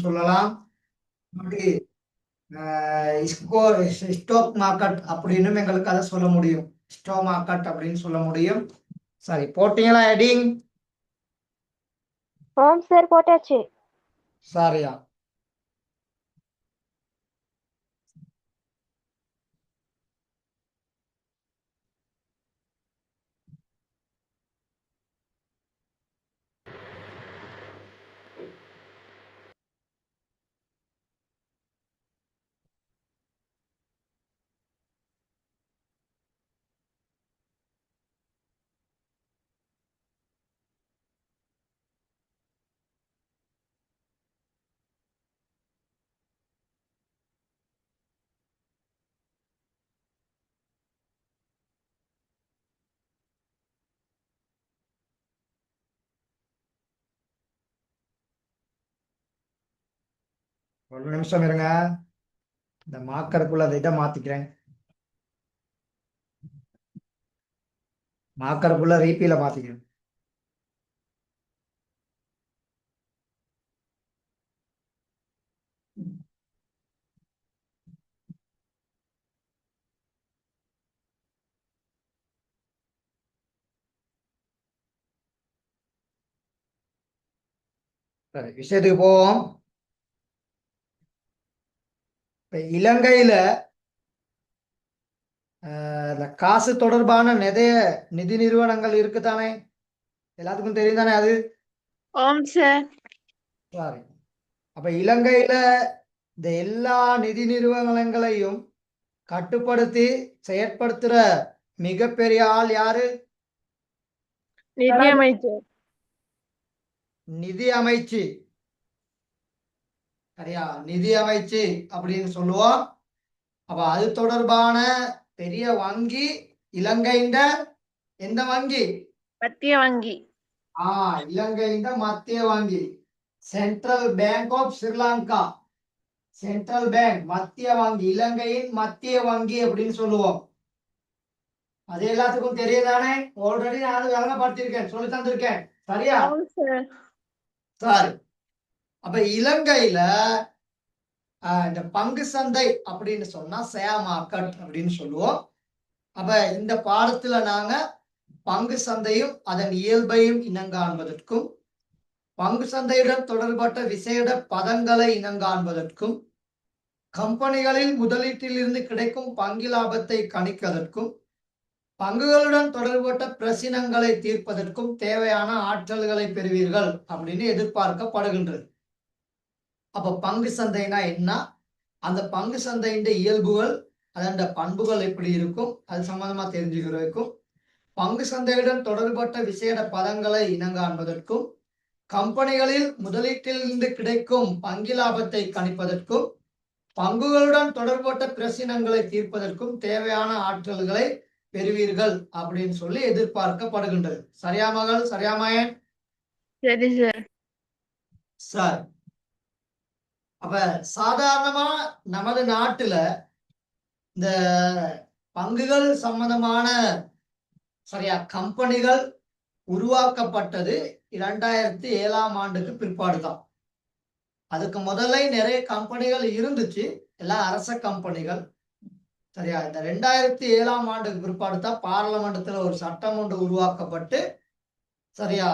சொல்லலாம். Stock market அப்படின்னு எங்களுக்கு அதை சொல்ல முடியும். ஸ்டாக் மார்க்கெட் அப்படின்னு சொல்ல முடியும். சரி, போட்டீங்களா ஹெட்டிங்? ஆம் சார், போட்டாச்சு. சரியா? ஒரு நிமிஷம் இருங்க. இந்த மார்க்கருக்குள்ள இதை மாத்திக்கிறேன். மார்க்கருக்குள்ள ரீப்பில மாத்திக்கிறேன். சரி, விஷயத்துக்கு போவோம். இப்ப இலங்கையில இந்த காசு தொடர்பான நிறைய நிதி நிறுவனங்கள் இருக்குதானே? எல்லாத்துக்கும் தெரியும் தானே அது? ஆம் சார். சரி, அப்ப இலங்கையில இந்த எல்லா நிதி நிறுவனங்களையும் கட்டுப்படுத்தி செயற்படுத்துற மிகப்பெரிய ஆள் யாரு? நிதியமைச்சர். நிதி அமைச்சு. சரியா? நிதி அமைச்சு அப்படின்னு சொல்லுவோம். அப்ப அது தொடர்பான பெரிய வங்கி இலங்கையின் எந்த வங்கி? மத்திய வங்கி. இலங்கையின் மத்திய வங்கி, central bank of Sri Lanka. Central bank, மத்திய வங்கி, இலங்கையின் மத்திய வங்கி அப்படின்னு சொல்லுவோம். அது எல்லாத்துக்கும் தெரியுதானே? ஆல்ரெடி நான் விளங்கப்படுத்திருக்கேன், சொல்லி தந்திருக்கேன். சரியா? ஆம் சார். சரி, அப்ப இலங்கையில இந்த பங்கு சந்தை அப்படின்னு சொன்னா ஷேர் மார்க்கெட் அப்படின்னு சொல்லுவோம். அப்ப இந்த பாடத்துல நாங்க பங்கு சந்தையும் அதன் இயல்பையும் இனங்காண்பதற்கும், பங்கு சந்தையுடன் தொடர்பட்ட விசேட பதங்களை இனங்காண்பதற்கும், கம்பெனிகளில் முதலீட்டிலிருந்து கிடைக்கும் பங்கு லாபத்தை கணிப்பதற்கும், பங்குகளுடன் தொடர்பட்ட பிரச்சனைகளை தீர்ப்பதற்கும் தேவையான ஆற்றல்களை பெறுவீர்கள் அப்படின்னு எதிர்பார்க்கப்படுகின்றது. அப்ப பங்கு சந்தைனா என்ன, அந்த பங்கு சந்தையின் இயல்புகள், அதன் பண்புகள் எப்படி இருக்கும், அது சம்பந்தமா தெரிஞ்சுக்கிறதுக்கும், பங்கு சந்தையுடன் தொடர்பட்ட விசேட பதங்களை இனங்காண்பதற்கும், கம்பெனிகளில் முதலீட்டிலிருந்து கிடைக்கும் பங்கு லாபத்தை கணிப்பதற்கும், பங்குகளுடன் தொடர்பட்ட பிரச்சனைகளை தீர்ப்பதற்கும் தேவையான ஆற்றல்களை பெறுவீர்கள் அப்படின்னு சொல்லி எதிர்பார்க்கப்படுகின்றது. சரியா மகள்? சரியா மகன்? சரி சார். சரி, அப்ப சாதாரணமா நமது நாட்டுல இந்த பங்குகள் சம்பந்தமான சரியா கம்பெனிகள் உருவாக்கப்பட்டது 2007ஆம் ஆண்டுக்கு பிற்பாடுதான். அதுக்கு முதல்ல நிறைய கம்பெனிகள் இருந்துச்சு, எல்லாம் அரச கம்பெனிகள். சரியா? இந்த 2007ஆம் ஆண்டுக்கு பிற்பாடு தான் பார்லமெண்டத்துல ஒரு சட்டம் ஒன்று உருவாக்கப்பட்டு, சரியா,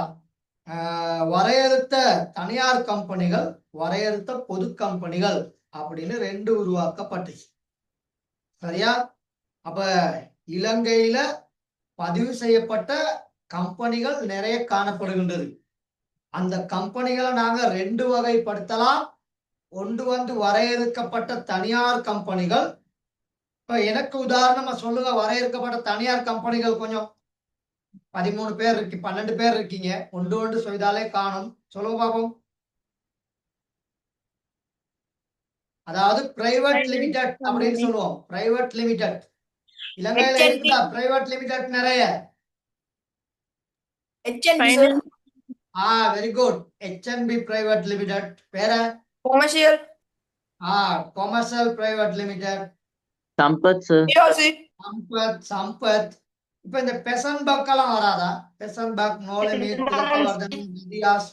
வரையறுத்த தனியார் கம்பெனிகள், வரையறுத்த பொது கம்பெனிகள் அப்படின்னு 2 உருவாக்கப்பட்டுச்சு. சரியா? அப்ப இலங்கையில பதிவு செய்யப்பட்ட கம்பெனிகள் நிறைய காணப்படுகின்றது. அந்த கம்பெனிகளை நாங்க 2 வகைப்படுத்தலாம். ஒன்று வரையறுக்கப்பட்ட தனியார் கம்பெனிகள். இப்ப எனக்கு உதாரணமா சொல்லுங்க, வரையறுக்கப்பட்ட தனியார் கம்பெனிகள் கொஞ்சம். 13 பேர் இருக்கு, 12 பேர் இருக்கீங்க, ஒன்று செய்தாலே காணும். சொல்லுங்க பாப்போம். அதாவது பிரைவேட் லிமிடெட் அப்படின்னு சொல்லுவோம். பிரைவேட் லிமிடெட் இலங்கையில இருக்குதா? பிரைவேட் லிமிடெட் நிறைய. Very good. HNB private limited. வேற? Commercial. Commercial private limited. Sampath sir. Sampath. இப்ப இந்த பெசன் பக் எல்லாம் வராதா? பெசன் பக், நோலிமிட், திலக்கவர்தன், இந்தியாஸ்.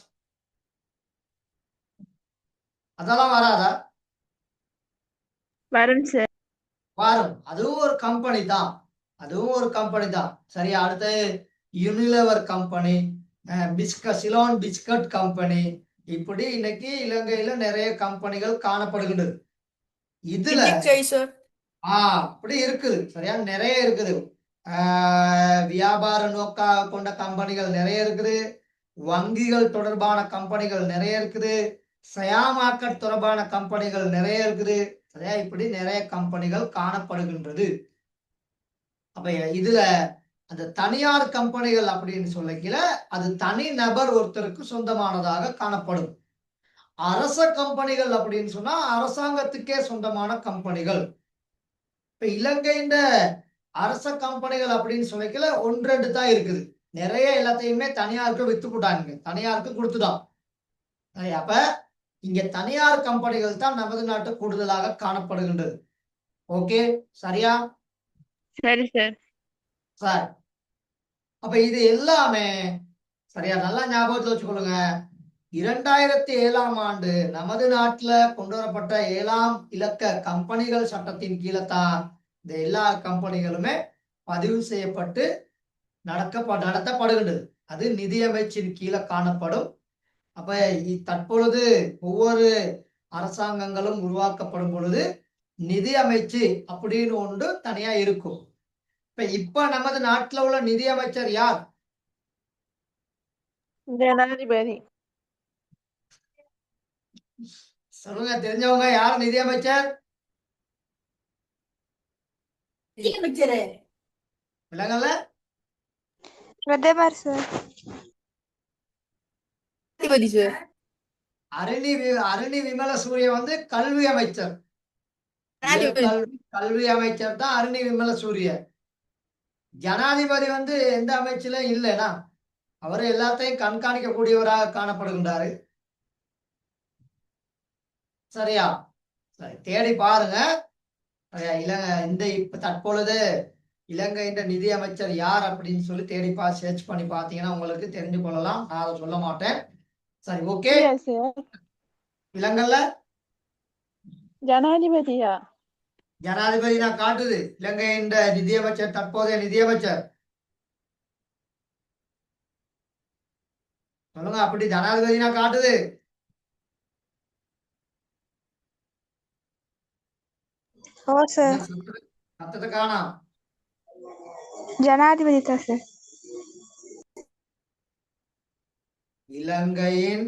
அதெல்லாம் வராதா? வரும் சார். வரும். அதுவும் ஒரு கம்பெனி தான். அதுவும் ஒரு கம்பெனி தான். சரியா? அடுத்து யுனிலெவர் கம்பெனி, சிலோன் பிஸ்கட் கம்பெனி, இப்படி இன்னைக்கு இலங்கையில நிறைய கம்பெனிகள் காணப்படுகின்றது. இதுல சார். அப்படி இருக்குது. சரியா? நிறைய இருக்குது. வியாபார நோக்கா கொண்ட கம்பெனிகள் நிறைய இருக்குது. வங்கிகள் தொடர்பான கம்பெனிகள் நிறைய இருக்குது. ஷேர் மார்க்கெட் தொடர்பான கம்பெனிகள் நிறைய இருக்குது. சரியா? இப்படி நிறைய கம்பெனிகள் காணப்படுகின்றது. அப்ப இதுல அந்த தனியார் கம்பெனிகள் அப்படின்னு சொல்லிக்கல, அது தனி நபர் ஒருத்தருக்கு சொந்தமானதாக காணப்படும். அரச கம்பெனிகள் அப்படின்னு சொன்னா அரசாங்கத்துக்கே சொந்தமான கம்பெனிகள். இப்ப இலங்கையின் அரச கம்பெனிகள் அப்படின்னு சொல்லிக்கல 1-2 தான் இருக்குது. நிறைய எல்லாத்தையுமே தனியாருக்கு வித்து போட்டாங்க, தனியாருக்கு கொடுத்துட்டான். சரி, அப்ப இங்க தனியார் கம்பெனிகள் தான் நமது நாட்டு கூடுதலாக காணப்படுகின்றது. ஓகே, சரியா? சரி சார். சார், அப்ப இது எல்லாமே சரியா நல்லா ஞாபகத்துல வச்சுக்கொள்ளுங்க. 2007ஆம் ஆண்டு நமது நாட்டுல கொண்டு வரப்பட்ட 7ஆம் இலக்க கம்பெனிகள் சட்டத்தின் கீழே தான் இந்த எல்லா கம்பெனிகளுமே பதிவு செய்யப்பட்டு நடத்தப்படுகின்றது. அது நிதியமைச்சின் கீழே காணப்படும். அப்ப தற்பொழுது ஒவ்வொரு அரசாங்கங்களும் உருவாக்கப்படும் பொழுது நிதி அமைச்சு அப்படின்னு ஒன்று தனியா இருக்கும். இப்ப நமது நாட்டுல உள்ள நிதி அமைச்சர் யார்? ஜனாதிபதி. சொல்லுங்க, தெரிஞ்சவங்க. யார் நிதி அமைச்சர்? விலங்கல்ல? பிரதமர் சார். சார். அருணி விமலசூரிய வந்து கல்வி அமைச்சர். கல்வி அமைச்சர் தான் அருணி விமலசூரிய. ஜனாதிபதி வந்து எந்த அமைச்சில இல்லைனா அவர் எல்லாத்தையும் கண்காணிக்கக்கூடியவராக காணப்படுகின்றாரு. சரியா? சரி, தேடி பாருங்க. இப்ப தற்பொழுது இலங்கையின் நிதி அமைச்சர் யார் அப்படின்னு சொல்லி தேடி சர்ச் பண்ணி பார்த்தீங்கன்னா உங்களுக்கு தெரிஞ்சு கொள்ளலாம். நான் அதை சொல்ல மாட்டேன். சரி, ஓகே. இலங்கைல ஜனாதிபதியா? ஜனாதிபதி நான் காட்டுது. இலங்கையின் நிதியமைச்சர், தற்போதைய நிதியமைச்சர் சொல்லுங்க. அப்படி ஜனாதிபதி நான் காட்டுது. சத்தத்தை காணோம். ஜனாதிபதி தான் சார். இலங்கையின்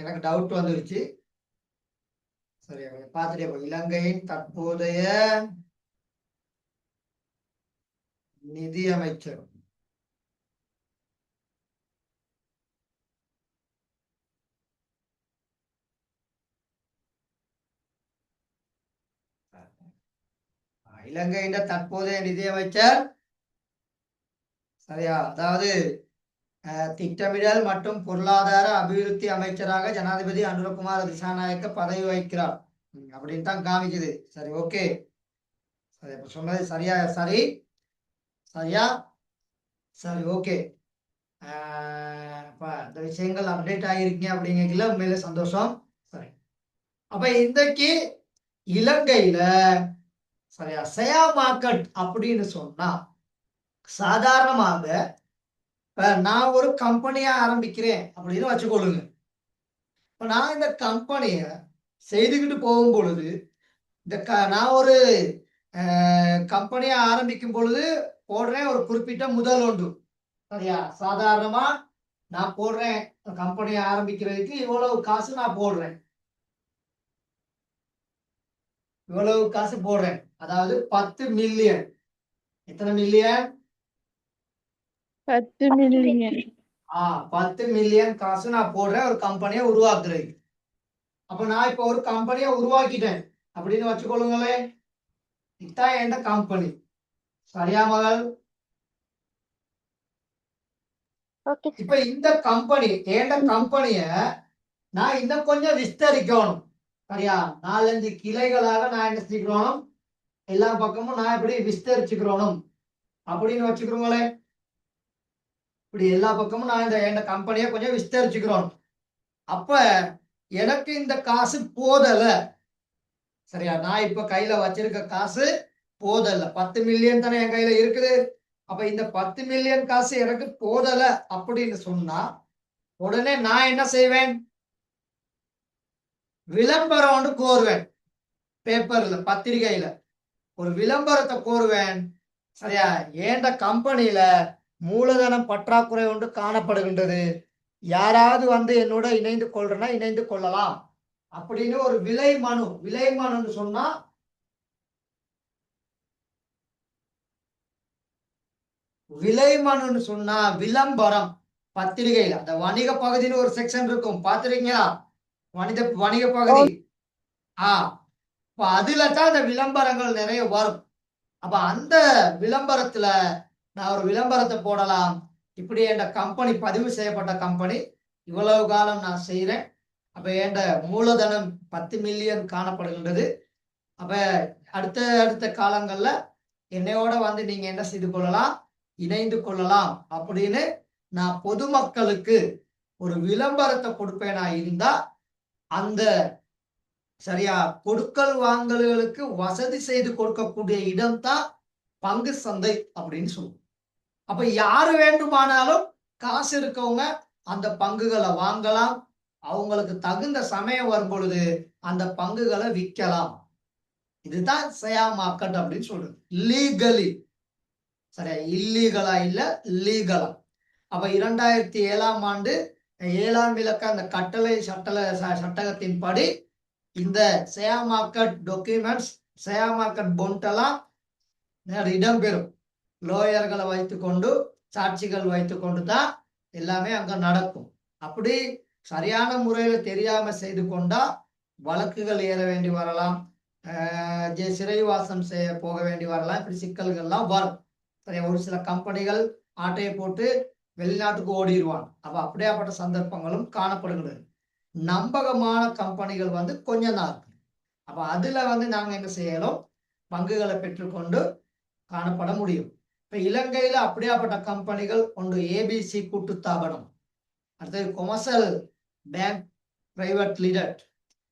எனக்கு டவுட் வந்துருச்சு. சரி, பார்த்துட்டே போ. இலங்கையின் தற்போதைய நிதி அமைச்சர் இலங்கையின் தற்போதைய நிதியமைச்சர் சரியா? அதாவது திட்டமிடல் மற்றும் பொருளாதார அபிவிருத்தி அமைச்சராக ஜனாதிபதி அனுரகுமார திசாநாயக்க பதவி வகிக்கிறார் அப்படின்னு தான் காமிக்குது. சரி, ஓகே. சரி, இப்ப சொன்னது சரியா? சரியா? சரி, ஓகே. இந்த விஷயங்கள் அப்டேட் ஆகிருக்கீங்க அப்படிங்கல உண்மையில சந்தோஷம். சரி, அப்ப இன்றைக்கு இலங்கையில சரியா ஷேர் மார்க்கெட் அப்படின்னு சொன்னா சாதாரணமாக நான் ஒரு கம்பெனியா ஆரம்பிக்கிறேன் அப்படின்னு வச்சுக்கொள்ளுங்க. இப்ப நான் இந்த கம்பெனிய செய்துக்கிட்டு போகும் பொழுது நான் ஒரு கம்பெனியா ஆரம்பிக்கும் பொழுது போடுறேன் ஒரு குறிப்பிட்ட முதல் ஒன்று. சரியா? சாதாரணமா நான் போடுறேன் கம்பெனியை ஆரம்பிக்கிறதுக்கு இவ்வளவு காசு நான் போடுறேன். இவ்வளவு காசு போடுறேன், அதாவது 10 மில்லியன். எத்தனை மில்லியன்? 10 மில்லியன். 10 மில்லியன் காசு நான் போடுறேன் ஒரு கம்பெனியை உருவாக்குறதுக்கு. அப்ப நான் இப்ப ஒரு கம்பெனியை உருவாக்கிட்டேன் அப்படின்னு வச்சுக்கொள்ளுங்களேன். இதுதான் என் கம்பெனி. சரியா மகள்? இப்ப இந்த கம்பெனி என் கம்பெனிய நான் இன்னும் கொஞ்சம் விஸ்தரிக்கணும். சரியா? 4-5 கிளைகளாக நான் என்ன செஞ்சுக்கணும், எல்லா பக்கமும் நான் எப்படி விஸ்தரிச்சுக்கிறோம் அப்படின்னு வச்சுக்கிறோங்களே. இப்படி எல்லா பக்கமும் நான் இந்த கம்பெனியை கொஞ்சம் விஸ்தரிச்சுக்கிறோம். அப்ப எனக்கு இந்த காசு போதல. சரியா, நான் இப்ப கையில வச்சிருக்க காசு போதல. 10 மில்லியன் தானே என் கையில இருக்குது. அப்ப இந்த 10 மில்லியன் காசு எனக்கு போதல அப்படின்னு சொன்னா உடனே நான் என்ன செய்வேன்? விளம்பரம் ஒன்று கோருவேன். பேப்பர்ல, பத்திரிகையில ஒரு விளம்பரத்தை கோருவேன். சரியா, ஏண்ட கம்பெனியில மூலதனம் பற்றாக்குறை ஒன்று காணப்படுகின்றது, யாராவது வந்து என்னோட இணைந்து கொள்றனா இணைந்து கொள்ளலாம் அப்படின்னு ஒரு விலை மனுன்னு சொன்னா விளம்பரம் பத்திரிகையில அந்த வணிக பகுதின்னு ஒரு செக்ஷன் இருக்கும், பாத்துருக்கீங்களா? வணிக பகுதி. அதுல தான் அந்த விளம்பரங்கள் நிறைய வரும். அப்ப அந்த விளம்பரத்துல நான் ஒரு விளம்பரத்தை போடலாம். இப்படி என் கம்பெனி பதிவு செய்யப்பட்ட கம்பெனி, இவ்வளவு காலம் நான் செய்யறேன். அப்ப என் மூலதனம் 10 மில்லியன் காணப்படுகின்றது. அப்ப அடுத்த காலங்கள்ல என்னையோட வந்து நீங்க என்ன செய்து கொள்ளலாம், இணைந்து கொள்ளலாம் அப்படின்னு நான் பொதுமக்களுக்கு ஒரு விளம்பரத்தை கொடுப்பேனா இருந்தா அந்த சரியா கொடுக்கல் வாங்கல்களுக்கு வசதி செய்து கொடுக்கக்கூடிய இடம் தான் பங்கு சந்தை அப்படின்னு சொல்லுவோம். அப்ப யாரு வேண்டுமானாலும் காசு இருக்கவங்க அந்த பங்குகளை வாங்கலாம். அவங்களுக்கு தகுந்த சமயம் வரும் பொழுது அந்த பங்குகளை விற்கலாம். இதுதான் ஷேர் மார்க்கெட் அப்படின்னு சொல்றது. லீகலி, சரியா, இல்லீகலா இல்ல, லீகலா. அப்ப 2007ஆம் ஆண்டு 7ஆம் இலக்க அந்த கட்டளை சட்டகத்தின்படி இந்த share market documents, share market bond எல்லாம் இடம்பெறும். லோயர்களை வைத்துக்கொண்டு, சாட்சிகள் வைத்துக்கொண்டு தான் எல்லாமே அங்க நடக்கும். அப்படி சரியான முறையில தெரியாம செய்து கொண்டா வழக்குகள் ஏற வேண்டி வரலாம், சிறைவாசம் போக வேண்டி வரலாம். இப்படி சிக்கல்கள்லாம் வரும். சரியா, ஒரு சில கம்பெனிகள் ஆட்டையை போட்டு வெளிநாட்டுக்கு ஓடிடுவான். அப்ப அப்படியாப்பட்ட சந்தர்ப்பங்களும் காணப்படுகிறது. நம்பகமான கம்பெனிகள் வந்து கொஞ்சம் தான் இருக்கு. அப்ப அதுல வந்து நாங்க என்ன செய்யணும், பங்குகளை பெற்றுக்கொண்டு காணப்பட முடியும். இப்ப இலங்கையில அப்படியாப்பட்ட கம்பெனிகள் ஒன்று ஏபிசி கூட்டுத்தாபனம், அடுத்தது கொமர்ஷியல் பேங்க் பிரைவேட் லிமிடெட்,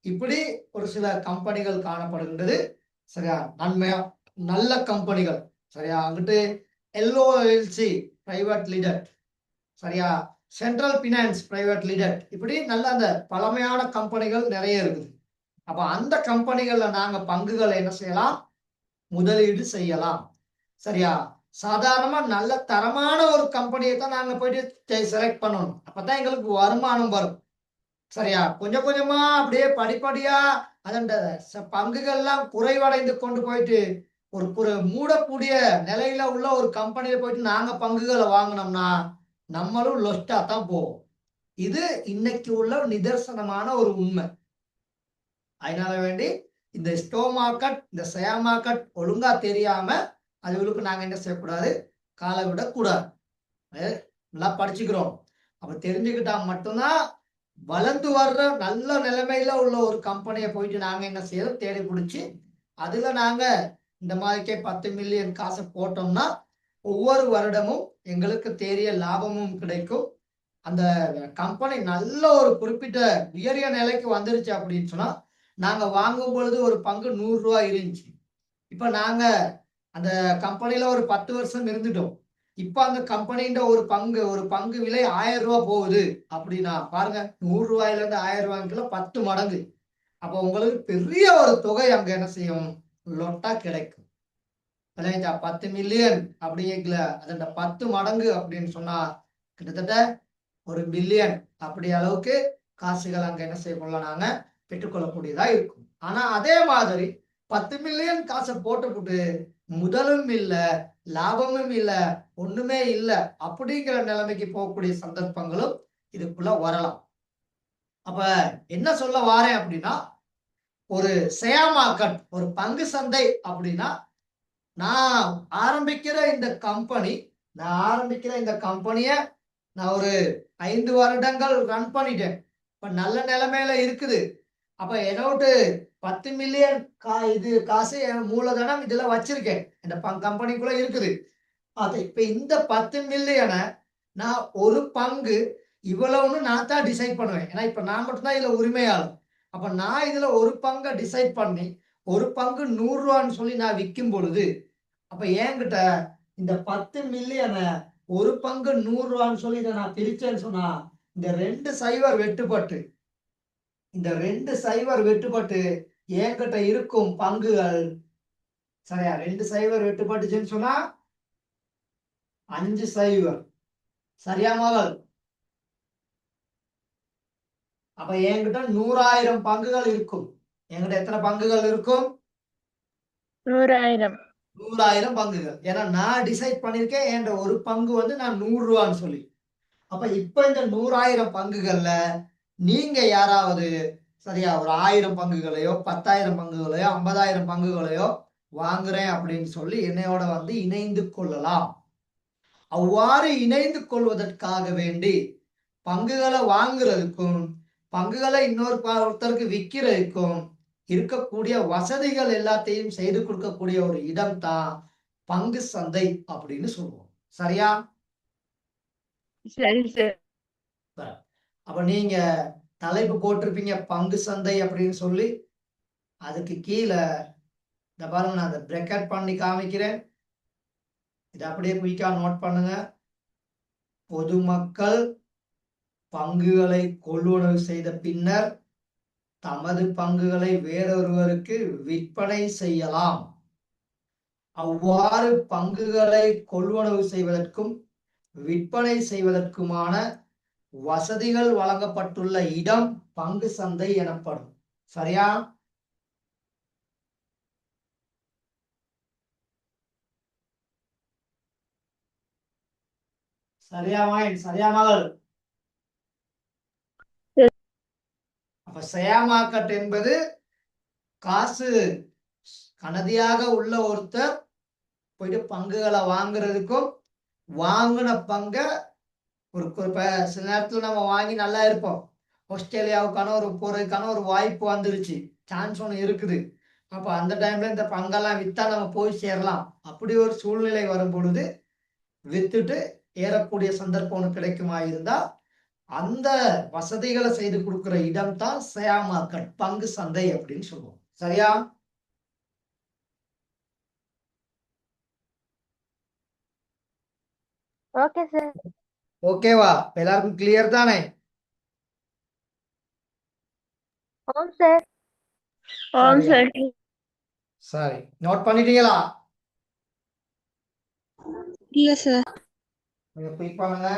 இப்படி ஒரு சில கம்பெனிகள் காணப்படுகின்றது. சரியா, நன்மையா நல்ல கம்பெனிகள். சரியா, அங்கிட்டு எல்ஓஎல்சி பிரைவேட் லிமிடெட், சரியா, சென்ட்ரல் பினான்ஸ் பிரைவேட் லிமிடெட், இப்படி நல்ல அந்த பழமையான கம்பெனிகள் நிறைய இருக்குது. அப்ப அந்த கம்பெனிகள்ல நாங்க பங்குகளை என்ன செய்யலாம், முதலீடு செய்யலாம். சரியா, சாதாரணமா நல்ல தரமான ஒரு கம்பெனியை தான் நாங்க போயிட்டு செலக்ட் பண்ணணும். அப்பதான் எங்களுக்கு வருமானம் வரும். சரியா, கொஞ்சம் கொஞ்சமா அப்படியே படிப்படியா அதன் பங்குகள்லாம் குறைவடைந்து கொண்டு போயிட்டு ஒரு மூடக்கூடிய நிலையில உள்ள ஒரு கம்பெனியில போயிட்டு நாங்க பங்குகளை வாங்கினோம்னா நம்மளும் லொஸ்டா தான் போவோம். இது இன்னைக்கு உள்ள நிதர்சனமான ஒரு உண்மை. அதனால வேண்டி இந்த ஸ்டாக் மார்க்கெட், இந்த ஷேர் மார்க்கெட் ஒழுங்கா தெரியாம அதுகளுக்கு நாங்க என்ன செய்யக்கூடாது, காலை விடக்கூடாது. நல்லா படிச்சுக்கிறோம். அப்ப தெரிஞ்சுக்கிட்டா மட்டும்தான் வளர்ந்து வர்ற நல்ல நிலைமையில உள்ள ஒரு கம்பெனியை போயிட்டு நாங்க என்ன செய்யறோம், தேடி பிடிச்சி அதுல நாங்க இந்த மாதிரிக்கே 10 மில்லியன் காசை போட்டோம்னா ஒவ்வொரு வருடமும் எங்களுக்கு தேறிய லாபமும் கிடைக்கும். அந்த கம்பெனி நல்ல ஒரு குறிப்பிட்ட உயரிய நிலைக்கு வந்துருச்சு அப்படின்னு சொன்னா, நாங்க வாங்கும் பொழுது ஒரு பங்கு 100 ரூபாய் இருந்துச்சு. இப்ப நாங்க அந்த கம்பெனில ஒரு 10 வருஷம் இருந்துட்டோம். இப்ப அந்த கம்பெனின்ற ஒரு பங்கு விலை 1000 ரூபாய் போகுது அப்படின்னா பாருங்க, 100 ரூபாயில இருந்து 1000 ரூபாய்க்குள்ள 10 மடங்கு. அப்ப உங்களுக்கு பெரிய ஒரு தொகை அங்க என்ன செய்யும், லொட்டா கிடைக்கும். 10 மில்லியன் அப்படிங்கல அதோட 10 மடங்கு அப்படின்னு சொன்னா கிட்டத்தட்ட 1 பில்லியன் அப்படி அளவுக்கு காசுகள் அங்க என்ன செய்யலாம், நாங்க பெற்றுக்கொள்ளக்கூடியதா இருக்கும். ஆனா அதே மாதிரி 10 மில்லியன் காசை போட்டு முதலும் இல்ல, லாபமும் இல்ல, ஒண்ணுமே இல்ல அப்படிங்கிற நிலைமைக்கு போகக்கூடிய சந்தர்ப்பங்களும் இதுக்குள்ள வரலாம். அப்ப என்ன சொல்ல வாரேன் அப்படின்னா, ஒரு ஷேர் மார்க்கெட், ஒரு பங்கு சந்தை அப்படின்னா, நான் ஆரம்பிக்கிற இந்த கம்பெனிய நான் ஒரு 5 வருடங்கள் ரன் பண்ணிட்டேன். இப்ப நல்ல நிலைமையில இருக்குது. அப்ப என்னோட்டு 10 மில்லியன் காசு மூலதனம் இதுல வச்சிருக்கேன், இந்த கம்பெனிக்குள்ள இருக்குது. அது இப்ப இந்த 10 மில்லியனை நான் ஒரு பங்கு இவ்வளவுன்னு நான் தான் டிசைட் பண்ணுவேன். ஏன்னா இப்ப நான் மட்டும்தான் இதுல உரிமையாளர். அப்ப நான் இதுல ஒரு பங்கை டிசைட் பண்ணி ஒரு பங்கு 100 ரூபான்னு சொல்லி நான் விற்கும் பொழுது அப்ப என்கிட்ட இந்த 10 மில்லியனை ஒரு பங்கு 100 ரூபான்னு சொல்லி இதை நான் பிரிச்சேன்னு சொன்னா இந்த 2 சைவர் வெட்டுப்பட்டு என்கிட்ட இருக்கும் பங்குகள் சரியா 2 சைவர் வெட்டுப்பட்டுச்சுன்னு சொன்னா 5 சைவர் சரியா மகள்? அப்ப என்கிட்ட 100,000 பங்குகள் இருக்கும். என்கிட்ட எத்தனை பங்குகள் இருக்கும்? 100,000. 100,000 பங்குகள். ஏன்னா நான் டிசைட் பண்ணிருக்கேன் என்ற ஒரு பங்கு வந்து நான் 100 ரூபான்னு சொல்லி. அப்ப இப்ப இந்த 100,000 பங்குகள்ல நீங்க யாராவது சரியா ஒரு 1000 பங்குகளையோ 10,000 பங்குகளையோ 50,000 பங்குகளையோ வாங்குறேன் அப்படின்னு சொல்லி என்னையோட வந்து இணைந்து கொள்ளலாம். அவ்வாறு இணைந்து கொள்வதற்காக வேண்டி பங்குகளை வாங்குறதுக்கும் பங்குகளை ஒருத்தருக்கு விற்கிறதுக்கும் இருக்கக்கூடிய வசதிகள் எல்லாத்தையும் செய்து கொடுக்கக்கூடிய ஒரு இடம் தான் பங்கு சந்தை அப்படின்னு சொல்லுவோம். சரியா? சரி சார். அப்ப நீங்க தலைப்பு போட்டிருப்பீங்க பங்கு சந்தை அப்படின்னு சொல்லி. அதுக்கு கீழே இந்த பாருங்க நான் அதை பிரேக்கெட் பண்ணி காமிக்கிறேன். இதை அப்படியே குயிக்கா நோட் பண்ணுங்க. பொதுமக்கள் பங்குகளை கொள்வனவு செய்த பின்னர் தமது பங்குகளை வேறொருவருக்கு விற்பனை செய்யலாம். அவ்வாறு பங்குகளை கொள்வனவு செய்வதற்கும் விற்பனை செய்வதற்குமான வசதிகள் வழங்கப்பட்டுள்ள இடம் பங்கு சந்தை எனப்படும். சரியா? சரியா மகள்? அப்ப ஷேர் மார்க்கெட் என்பது காசு கனதியாக உள்ள ஒருத்தர் போயிட்டு பங்குகளை வாங்குறதுக்கும் வாங்கின பங்க ஒரு சில நேரத்துல நம்ம வாங்கி நல்லா இருப்போம். ஆஸ்திரேலியாவுக்கான போறதுக்கான ஒரு வாய்ப்பு வந்துருச்சு, சான்ஸ் ஒன்று இருக்குது. அப்ப அந்த டைம்ல இந்த பங்கெல்லாம் வித்தா நம்ம போய் சேரலாம். அப்படி ஒரு சூழ்நிலை வரும் பொழுது வித்துட்டு ஏறக்கூடிய சந்தர்ப்பம் ஒன்று கிடைக்குமா இருந்தா அந்த வசதிகளை செய்து கொடுக்கிற இடம் தான் ஷேர் மார்க்கெட் பங்கு சந்தை அப்படின்னு சொல்லுவோம். சரியா? Okay sir. ஓகேவா? எல்லாருக்கும் கிளியர் தானே? ஆம் சார். ஆம் சார். சரி, நோட் பண்ணிட்டீங்களா? இல்ல சார். கொஞ்சம் குயிக் பண்ணுங்க.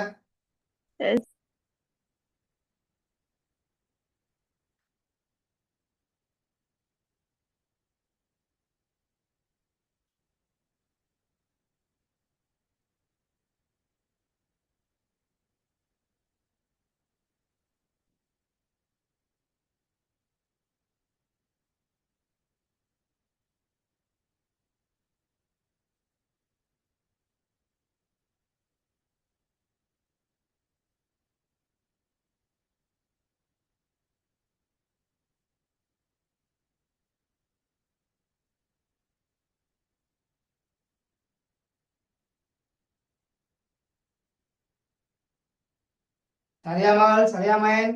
சரியா மகள்? சரியா மயன்?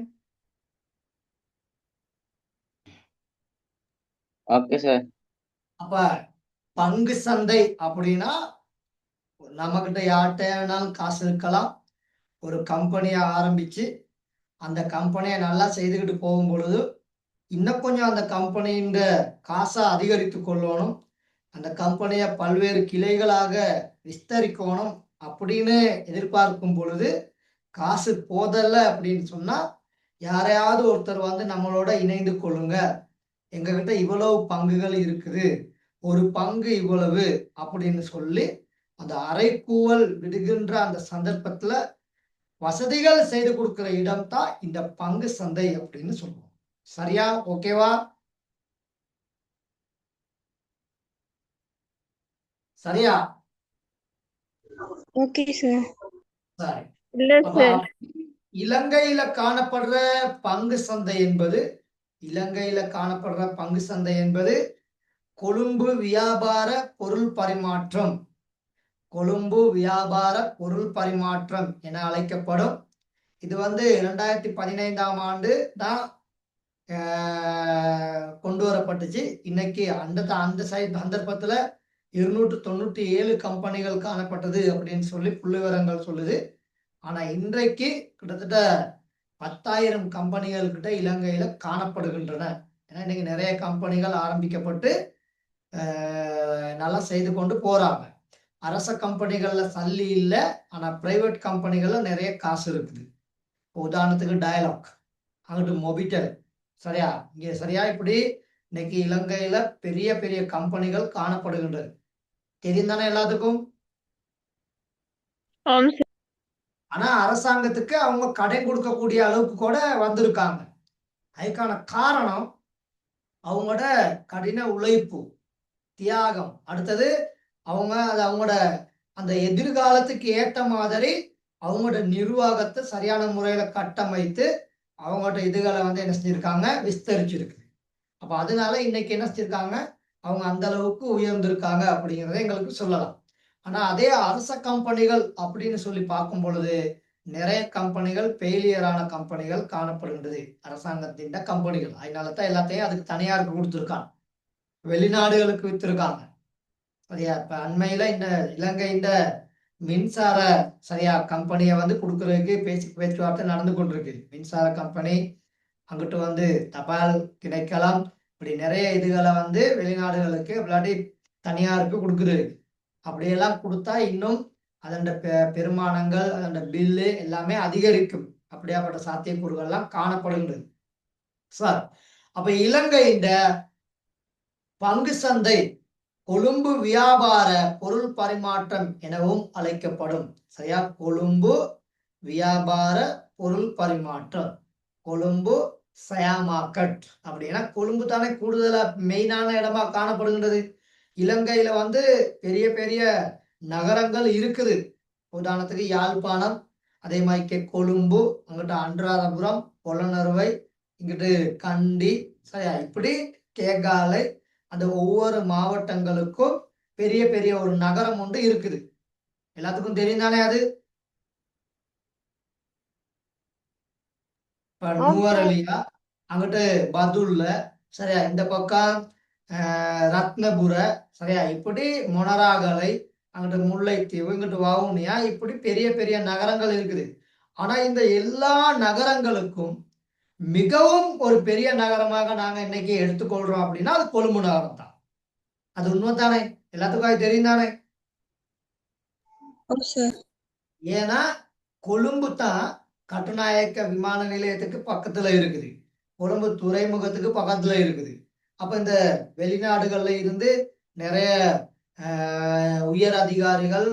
Okay sir. அப்ப பங்கு சந்தை அப்படின்னா நம்ம கிட்ட யார்கிட்ட காசு இருக்கலாம். ஒரு கம்பெனியை ஆரம்பிச்சு அந்த கம்பெனியை நல்லா செய்துக்கிட்டு போகும் பொழுது இன்னும் கொஞ்சம் அந்த கம்பெனியின் காசை அதிகரித்து கொள்ளணும், அந்த கம்பெனியை பல்வேறு கிளைகளாக விஸ்தரிக்கணும் அப்படின்னு எதிர்பார்க்கும் பொழுது காசு போதல்ல அப்படின்னு சொன்னா யாரையாவது ஒருத்தர் வந்து நம்மளோட இணைந்து கொள்ளுங்க, எங்ககிட்ட இவ்வளவு பங்குகள் இருக்குது, ஒரு பங்கு இவ்வளவு அப்படின்னு சொல்லி அந்த அறைகூவல் விடுகின்ற அந்த சந்தர்ப்பத்துல வசதிகள் செய்து கொடுக்கிற இடம் தான் இந்த பங்கு சந்தை அப்படின்னு சொல்லுவோம். சரியா? ஓகேவா? சரியா? Okay sir. சரி. இல்ல சார். இலங்கையில காணப்படுற பங்கு சந்தை என்பது கொழும்பு வியாபார பொருள் பரிமாற்றம் என அழைக்கப்படும். இது வந்து 2015ஆம் ஆண்டு தான் கொண்டு வரப்பட்டுச்சு. இன்னைக்கு அந்த சந்தர்ப்பத்துல 297 கம்பெனிகள் காணப்பட்டது அப்படின்னு சொல்லி புள்ளிவிவரங்கள் சொல்லுது. ஆனா இன்றைக்கு கிட்டத்தட்ட 10,000 கம்பெனிகள் கிட்ட இலங்கையில காணப்படுகின்றன. ஏன்னா இன்னைக்கு நிறைய கம்பெனிகள் ஆரம்பிக்கப்பட்டு நல்லா செய்து கொண்டு போறாங்க. அரச கம்பெனிகள்ல சல்லி இல்ல, ஆனா பிரைவேட் கம்பெனிகள்ல நிறைய காசு இருக்குது. உதாரணத்துக்கு டயலாக், அங்கிட்டு மொபிட்டல், சரியா இங்க சரியா இப்படி இன்னைக்கு இலங்கையில பெரிய பெரிய கம்பெனிகள் காணப்படுகின்றது. தெரியும் தானே எல்லாத்துக்கும். ஆம் சார். ஆனா அரசாங்கத்துக்கு அவங்க கடன் கொடுக்கக்கூடிய அளவுக்கு கூட வந்திருக்காங்க. அதுக்கான காரணம் அவங்களோட கடின உழைப்பு, தியாகம். அடுத்தது அவங்களோட அந்த எதிர்காலத்துக்கு ஏற்ற மாதிரி அவங்களோட நிர்வாகத்தை சரியான முறையில கட்டமைத்து அவங்களோட இதுகளை வந்து என்ன செஞ்சிருக்காங்க, விஸ்தரிச்சிருக்கு. அப்ப அதனால இன்னைக்கு என்ன செஞ்சிருக்காங்க, அவங்க அந்த அளவுக்கு உயர்ந்திருக்காங்க அப்படிங்கிறத எங்களுக்கு சொல்லலாம். ஆனா அதே அரச கம்பெனிகள் அப்படின்னு சொல்லி பார்க்கும் பொழுது நிறைய கம்பெனிகள் ஃபெயிலியரான கம்பெனிகள் காணப்படுகின்றது. அரசாங்கத்தின் கம்பெனிகள். அதனாலதான் எல்லாத்தையும் அதுக்கு தனியாருக்கு கொடுத்துருக்காங்க, வெளிநாடுகளுக்கு வித்திருக்காங்க. சரியா இப்ப அண்மையில இந்த இலங்கை மின்சார சரியா கம்பெனியை வந்து கொடுக்கறதுக்கு பேச்சுவார்த்தை நடந்து கொண்டிருக்கு. மின்சார கம்பெனி, அங்கிட்டு வந்து தபால் திணைக்களம், இப்படி நிறைய இதுகளை வந்து வெளிநாடுகளுக்கு இல்லாட்டி தனியாருக்கு கொடுக்குது. அப்படியெல்லாம் கொடுத்தா இன்னும் அதன் பெருமானங்கள், அதன் பில்லு எல்லாமே அதிகரிக்கும். அப்படியாப்பட்ட சாத்தியக்கூறுகள்லாம் காணப்படுகின்றது சார். அப்ப இலங்கை பங்கு சந்தை கொழும்பு வியாபார பொருள் பரிமாற்றம் எனவும் அழைக்கப்படும். சரியா, கொழும்பு வியாபார பொருள் பரிமாற்றம், கொழும்பு ஷேர் மார்க்கெட். அப்படின்னா கொழும்பு தானே கூடுதலா மெயினான இடமா காணப்படுகின்றது. இலங்கையில வந்து பெரிய பெரிய நகரங்கள் இருக்குது. உதாரணத்துக்கு யாழ்ப்பாணம், அதே மாதிரி கொழும்பு, அங்கிட்ட அனுராதபுரம், பொலனறுவை, இங்கிட்டு கண்டி, சரியா இப்படி கேகாலை, அந்த ஒவ்வொரு மாவட்டங்களுக்கும் பெரிய பெரிய ஒரு நகரம் ஒன்று இருக்குது. எல்லாத்துக்கும் தெரியும் தானே அது. இப்ப நுவரெலியா, அங்கிட்டு பதுல்ல, சரியா இந்த பக்கம் ரத்னபுர, சரியா இப்படி மொனராகலை, அங்கிட்டு முல்லைத்தீவு, இங்கிட்டு வவுனியா, இப்படி பெரிய பெரிய நகரங்கள் இருக்குது. ஆனா இந்த எல்லா நகரங்களுக்கும் மிகவும் ஒரு பெரிய நகரமாக நாங்க இன்னைக்கு எடுத்துக்கொள்றோம் அப்படின்னா அது கொழும்பு நகரம் தான். அது உண்மைதானே, எல்லாத்துக்கும் அது தெரியும் தானே. ஏன்னா கொழும்பு தான் கட்டுநாயக்க விமான நிலையத்துக்கு பக்கத்துல இருக்குது, கொழும்பு துறைமுகத்துக்கு பக்கத்துல இருக்குது. அப்ப இந்த வெளிநாடுகள்ல இருந்து நிறைய உயர் அதிகாரிகள்,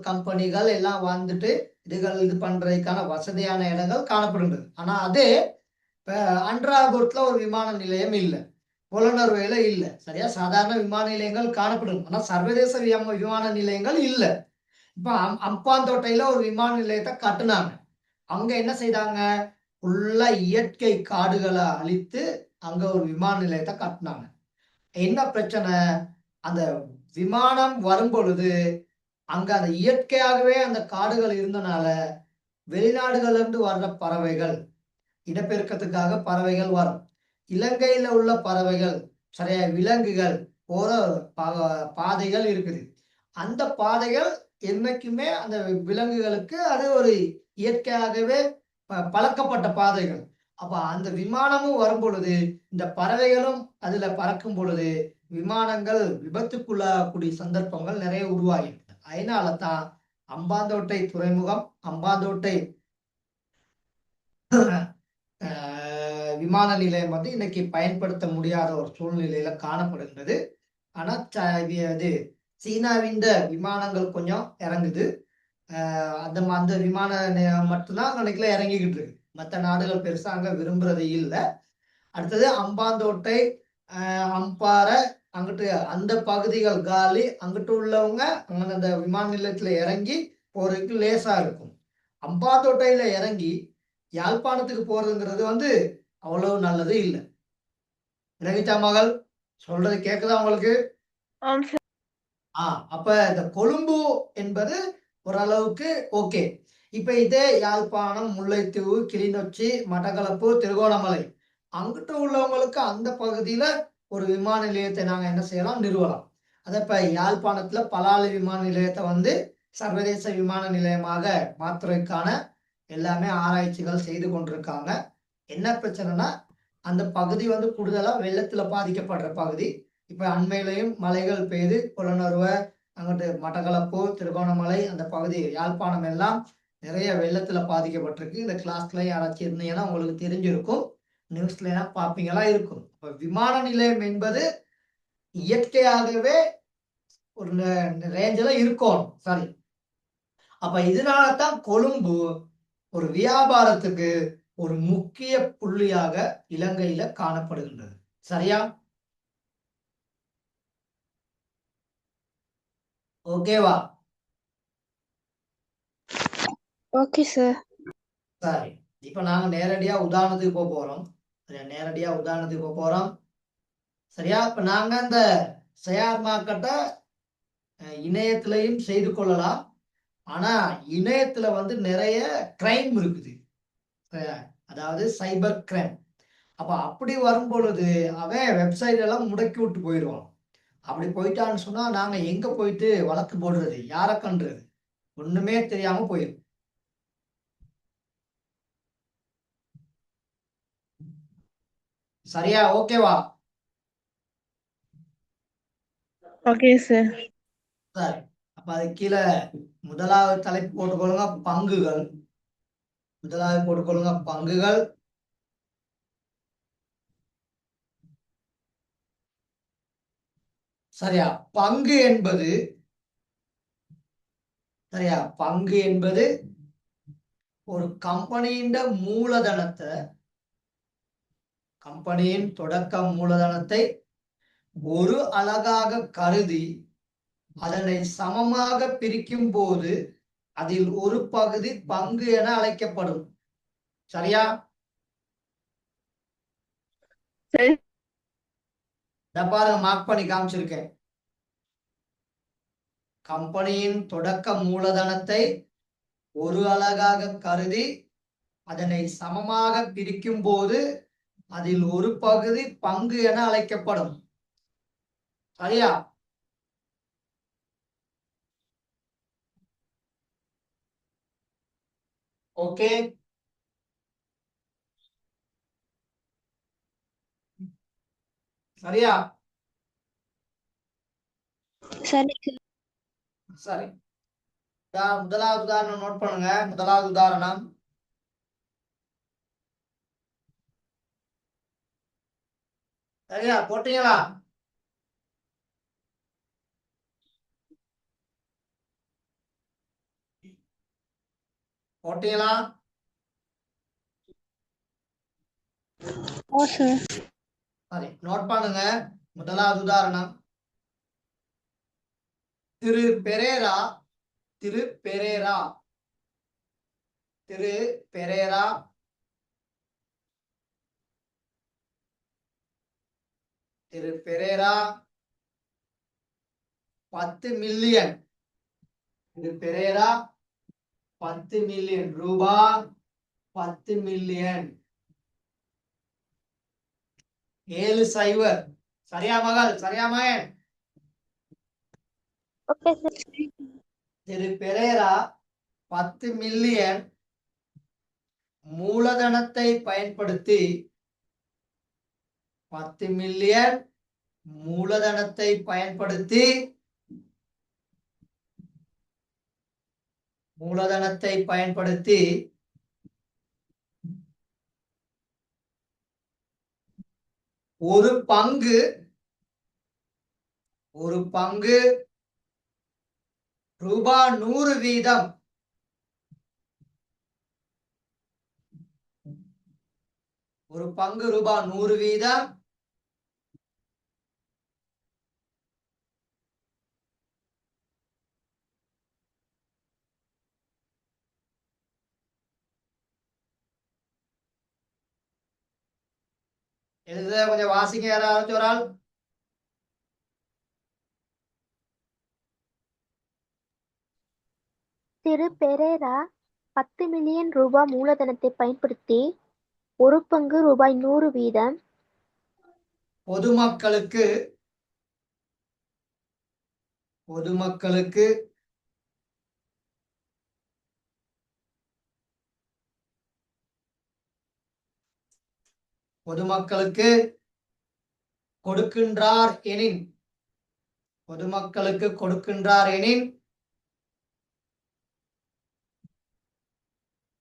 கம்பெனிகள் எல்லாம் வந்துட்டு இது பண்றதுக்கான வசதியான இடங்கள் காணப்படுகிறது. ஆனா அதே இப்ப அன்றாபுரத்துல ஒரு விமான நிலையம் இல்லை, புலனறுவையில இல்லை. சரியா, சாதாரண விமான நிலையங்கள் காணப்படும், ஆனா சர்வதேச விமான நிலையங்கள் இல்லை. இப்ப அம்பாந்தோட்டையில ஒரு விமான நிலையத்தை கட்டுனாங்க. அங்க என்ன செய்தாங்க, ஃபுல்லா இயற்கை காடுகளை அழித்து அங்க ஒரு விமான நிலையத்தை கட்டினாங்க. என்ன பிரச்சனை, அந்த விமானம் வரும் பொழுது அங்க அந்த இயற்கையாகவே அந்த காடுகள் இருந்தனால வெளிநாடுகள்ல இருந்து வர்ற பறவைகள், இடப்பெருக்கத்துக்காக பறவைகள் வரும். இலங்கையில உள்ள பறவைகள், சரியா விலங்குகள் போற பாதைகள் இருக்குது. அந்த பாதைகள் என்னைக்குமே அந்த விலங்குகளுக்கு அது ஒரு இயற்கையாகவே பழக்கப்பட்ட பாதைகள். அப்ப அந்த விமானமும் வரும் பொழுது இந்த பறவைகளும் அதுல பறக்கும் பொழுது விமானங்கள் விபத்துக்குள்ளாகக்கூடிய சந்தர்ப்பங்கள் நிறைய உருவாகிருக்கு. அதனால தான் அம்பாந்தோட்டை துறைமுகம், அம்பாந்தோட்டை விமான நிலையம் வந்து இன்னைக்கு பயன்படுத்த முடியாத ஒரு சூழ்நிலையில காணப்படுகிறது. ஆனா இது சீனாவின் விமானங்கள் கொஞ்சம் இறங்குது. அந்த விமான மட்டும்தான் அன்னைக்குள்ள இறங்கிக்கிட்டு இருக்கு. மற்ற நாடுகள் பெருசா அங்க விரும்புறது இல்லை. அடுத்தது அம்பாந்தோட்டை, அம்பாறை, அங்கிட்டு அந்த பகுதிகள் காலி, அங்கிட்டு உள்ளவங்க அந்த விமான நிலையத்துல இறங்கி போறதுக்கு லேசா இருக்கும். அம்பாந்தோட்டையில இறங்கி யாழ்ப்பாணத்துக்கு போறதுங்கிறது வந்து அவ்வளவு நல்லது இல்லை. விளங்கிச்சா மகள், சொல்றது கேக்குதா உங்களுக்கு? ஆம் சார். அப்ப இந்த கொழும்பு என்பது ஓரளவுக்கு ஓகே. இப்ப இதே யாழ்ப்பாணம், முல்லைத்தீவு, கிளிநொச்சி, மட்டக்களப்பு, திருகோணமலை அங்கிட்ட உள்ளவங்களுக்கு அந்த பகுதியில ஒரு விமான நிலையத்தை நாங்க என்ன செய்யலாம், நிறுவலாம். அத இப்ப யாழ்ப்பாணத்துல பலாலி விமான நிலையத்தை வந்து சர்வதேச விமான நிலையமாக மாற்றுவதற்கான எல்லாமே ஆராய்ச்சிகள் செய்து கொண்டிருக்காங்க. என்ன பிரச்சனைனா அந்த பகுதி வந்து கூடுதலா வெள்ளத்துல பாதிக்கப்படுற பகுதி. இப்ப அண்மையிலையும் மழைகள் பெய்து புலனறுவ, அங்கிட்டு மட்டக்களப்பு, திருகோணமலை அந்த பகுதி யாழ்ப்பாணம் எல்லாம் நிறைய வெள்ளத்துல பாதிக்கப்பட்டிருக்கு. இந்த கிளாஸ்ல யாராச்சும் இருந்தீங்கன்னா உங்களுக்கு தெரிஞ்சிருக்கும், நியூஸ்ல எல்லாம் பார்ப்பீங்களா இருக்கும். இப்ப விமான நிலையம் என்பது இயற்கையாகவே ஒரு ரேஞ்சில இருக்கும். சாரி, அப்ப இதனாலதான் கொழும்பு ஒரு வியாபாரத்துக்கு ஒரு முக்கிய புள்ளியாக இலங்கையில காணப்படுகின்றது. சரியா? ஓகேவா? Okay sir. சரி, இப்ப நாங்க நேரடியா உதாரணத்துக்கு போக போறோம். சரியா? நேரடியா உதாரணத்துக்கு போக போறோம். சரியா? இப்ப நாங்க இந்த ஷேர் மார்க்கெட்டை இணையத்திலையும் செய்து கொள்ளலாம். ஆனா இணையத்துல வந்து நிறைய கிரைம் இருக்குது. சரியா? அதாவது சைபர் கிரைம். அப்ப அப்படி வரும் பொழுது அவன் வெப்சைட் எல்லாம் முடக்கி விட்டு போயிடுவான். அப்படி போயிட்டான்னு சொன்னா நாங்க எங்க போயிட்டு வழக்கு போடுறது, யார கண்டுறது, ஒண்ணுமே தெரியாம போயிடும். சரியா? ஓகேவா? Okay sir. சரி, அப்ப அது கீழே முதலாவது தலைப்பு போட்டுக்கொள்ளுங்க, பங்குகள். முதலாவது போட்டுக்கொள்ளுங்க, பங்குகள். சரியா? பங்கு என்பது சரியா? பங்கு என்பது ஒரு கம்பெனியின் மூலதனத்தை, கம்பெனியின் தொடக்க மூலதனத்தை ஒரு அலகாக கருதி அதனை சமமாக பிரிக்கும் போது அதில் ஒரு பகுதி பங்கு என அழைக்கப்படும். சரியா? சரி. இத பாருங்க, மார்க் பண்ணி காமிச்சிருக்கேன். கம்பெனியின் தொடக்க மூலதனத்தை ஒரு அலகாக கருதி அதனை சமமாக பிரிக்கும் போது அதில் ஒரு பகுதி பங்கு என அழைக்கப்படும். சரியா? ஓகே. சரியா? சரி சார். சரி, முதலாவது உதாரணம் நோட் பண்ணுங்க. முதலாவது உதாரணம், சரியா? போட்டீங்களா? போட்டீங்களா? ஓ சார். சரி, நோட் பண்ணுங்க. முதலாவது உதாரணம், திரு பெரேரா, திரு பெரேரா, திரு பெரேரா திரு பெரேரா 10 மில்லியன், திரு பெரேரா 10 மில்லியன் ரூபாய், 10 மில்லியன் 7 0. சரியா மகள்? சரியா மகன்? Okay sir. திரு பெரேரா 10 மில்லியன் மூலதனத்தை பயன்படுத்தி 10 மில்லியன் மூலதனத்தை பயன்படுத்தி மூலதனத்தை பயன்படுத்தி ஒரு பங்கு ரூபாய் 100 வீதம், ஒரு பங்கு ரூபாய் 100 வீதம் எழுத கொஞ்சம் வாசிங்க யாராவது ஒரு ஆள். திரு பெரேரா 10 மில்லியன் ரூபாய் மூலதனத்தை பயன்படுத்தி ஒரு பங்கு ரூபாய் 100 வீதம் பொதுமக்களுக்கு கொடுக்கின்றார் எனின்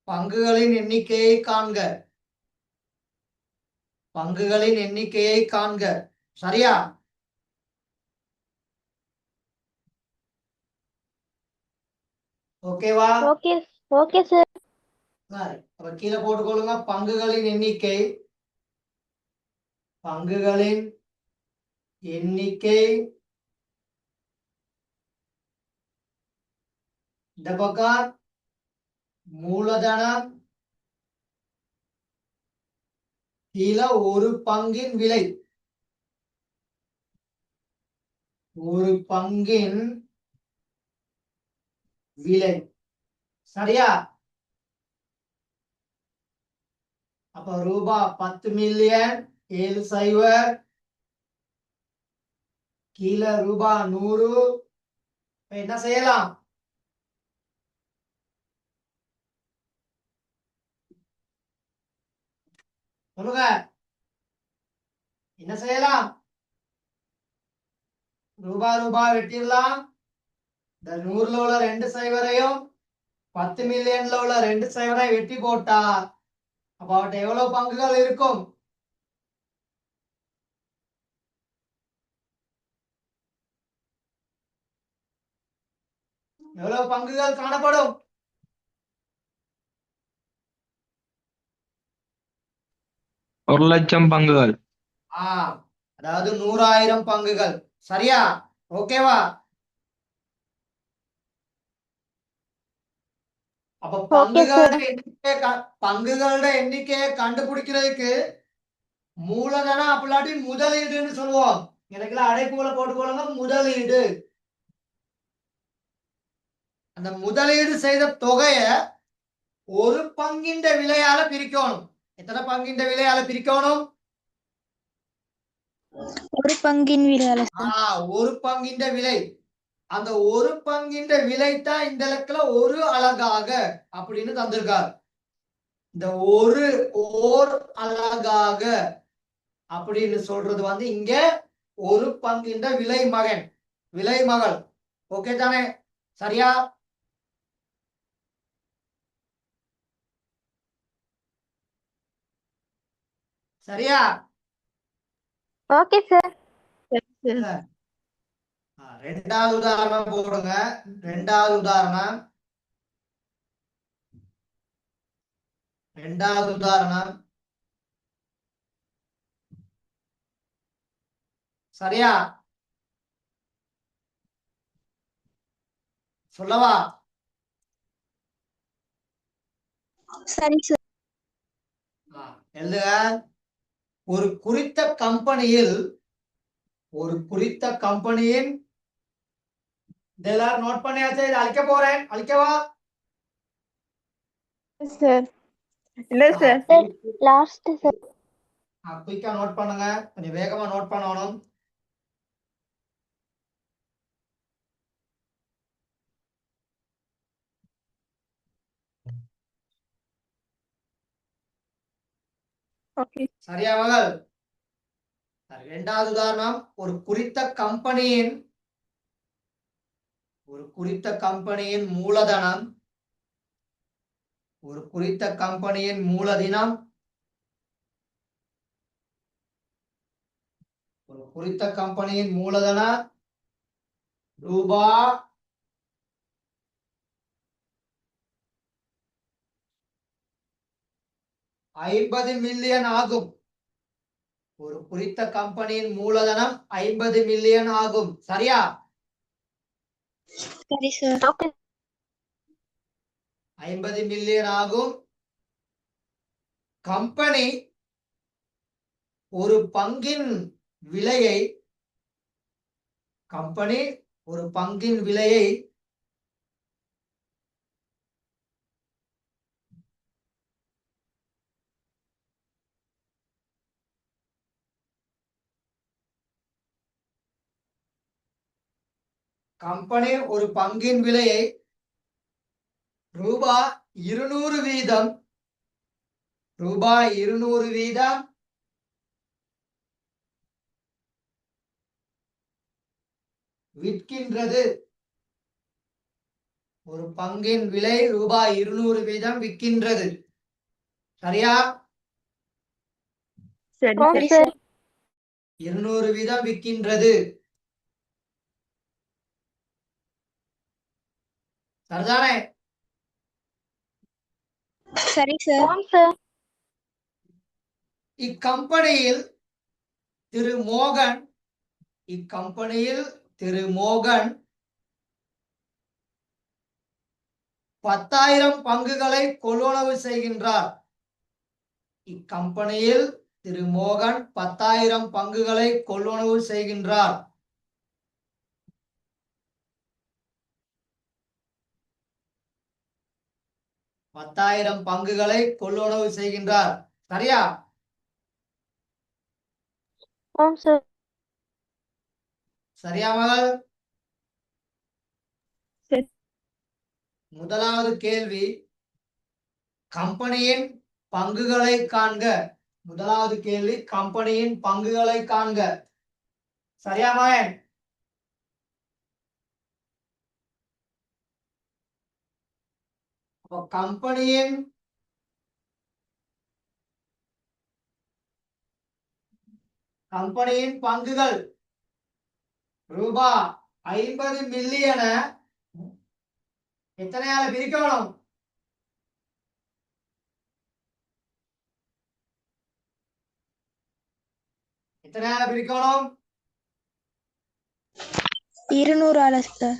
பங்குகளின் எண்ணிக்கையை காண்க. சரியா? ஓகேவா? Okay sir. சரி, அப்ப கீழே போட்டுக்கொள்ளுங்க. பங்குகளின் எண்ணிக்கை இந்த பக்கம் மூலதனம் கீழே ஒரு பங்கின் விலை. சரியா? அப்ப ரூபாய் 10 மில்லியன் 70 கீழே ரூபாய் 100. என்ன செய்யலாம்? சொல்லுங்க, என்ன செய்யலாம்? ரூபாய் வெட்டிடலாம். இந்த 100ல உள்ள 2 சைவரையும் 10 மில்லியன்ல உள்ள 2 சைவரை வெட்டி போட்டா அப்ப அவட்ட எவ்வளவு பங்குகள் இருக்கும்? எவ்வளவு பங்குகள் காணப்படும்? 1,00,000 பங்குகள். அதாவது 100,000 பங்குகள். சரியா? ஓகேவா? அப்ப பங்குகளோட எண்ணிக்கையை கண்டுபிடிக்கிறதுக்கு மூலதனம் அப்படி முதலீடுன்னு சொல்லுவோம். எனக்கு அடைப்புகளை போட்டுக்கொள்ளுங்க. முதலீடு, அந்த முதலீடு செய்த தொகைய ஒரு பங்கின் விலையால பிரிக்கணும். எத்தனை பங்கின் விலையால பிரிக்கணும்? ஒரு பங்கின் விலையால. ஒரு பங்கின் விலை. அந்த ஒரு பங்கின் விலை தான் இந்த இடத்துல ஒரு அலகாக அப்படின்னு தந்திருக்கார். இந்த ஓர் அலகாக அப்படின்னு சொல்றது இங்க ஒரு பங்கின் விலை மகள். ஓகே தானே? சரியா? சரியா? Okay sir. ரெண்டாவது உதாரணம் போடுங்க. ரெண்டாவது உதாரணம் சரியா? சொல்லவா? சரி சார். எழுதுக. ஒரு குறித்த கம்பெனியின் இதெல்லாம் நோட் பண்ணியாச்சு. இதை அழிக்க போறேன். அழிக்கவா? சார் இல்ல சார். Last sir. குயிக்கா நோட் பண்ணுங்க. கொஞ்சம் வேகமா நோட் பண்ணணும். ஓகே. சரியா மகள்? இரண்டாவது உதாரணம். ஒரு குறித்த கம்பெனியின் மூலதனம் ரூபாய் 50 மில்லியன் ஆகும். ஒரு குறித்த கம்பெனியின் மூலதனம் 50 மில்லியன் ஆகும். சரியா? சரி சார். 50 மில்லியன் ஆகும். கம்பெனி ஒரு பங்கின் விலையை கம்பெனி ஒரு பங்கின் விலையை ரூபாய் 200 வீதம் விற்கின்றது. ஒரு பங்கின் விலை ரூபாய் 200 வீதம் விற்கின்றது. சரியா? சரி ஆம் சார். சார். 200 வீதம் விற்கின்றது. சரிதானே? சரி சார். ஆம் சார். இக்கம்பெனியில் திரு மோகன் 10,000 பங்குகளை கொள்வனவு செய்கின்றார். இக்கம்பெனியில் திரு மோகன் 10,000 பங்குகளை கொள்வனவு செய்கின்றார். பங்குகளை கொள்வனவு செய்கின்றார். சரியா? ஆம் சார். சரியா மகள்? சரி. முதலாவது கேள்வி கம்பெனியின் பங்குகளை காண்க. முதலாவது கேள்வி கம்பெனியின் பங்குகளை காண்க. சரியா மகன்? கம்பெனியின் பங்குகள் ரூபாய் 50 மில்லியன எத்தனையால பிரிக்கணும்? எத்தனையால பிரிக்கணும்? 200 சார்.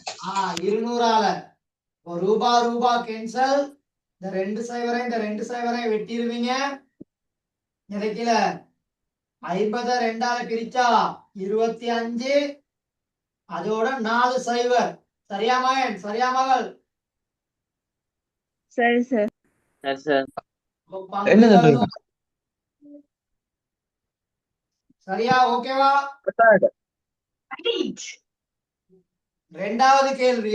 200ஆல. ரூபா கேன்சல். இந்த 2 சைவரை வெட்டிடுவீங்க. கிடைக்கல. 50 2ஆல பிரிச்சா 25. அதோட 4 சைவர். சரியா மகன்? சரியா மகள்? சரி சார். சரி சார். பங்குகள் சரியா? ஓகேவா? இரண்டாவது கேள்வி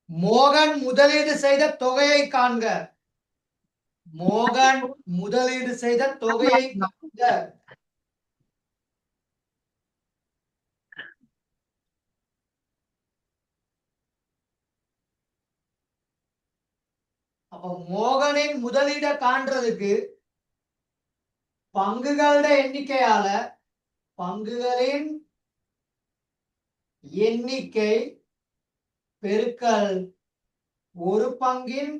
மோகன் முதலீடு செய்த தொகையை காண்க. அப்ப மோகனின் முதலீட காண்றதுக்கு பங்குகளின் எண்ணிக்கை பெருக்கல் ஒரு பங்கின்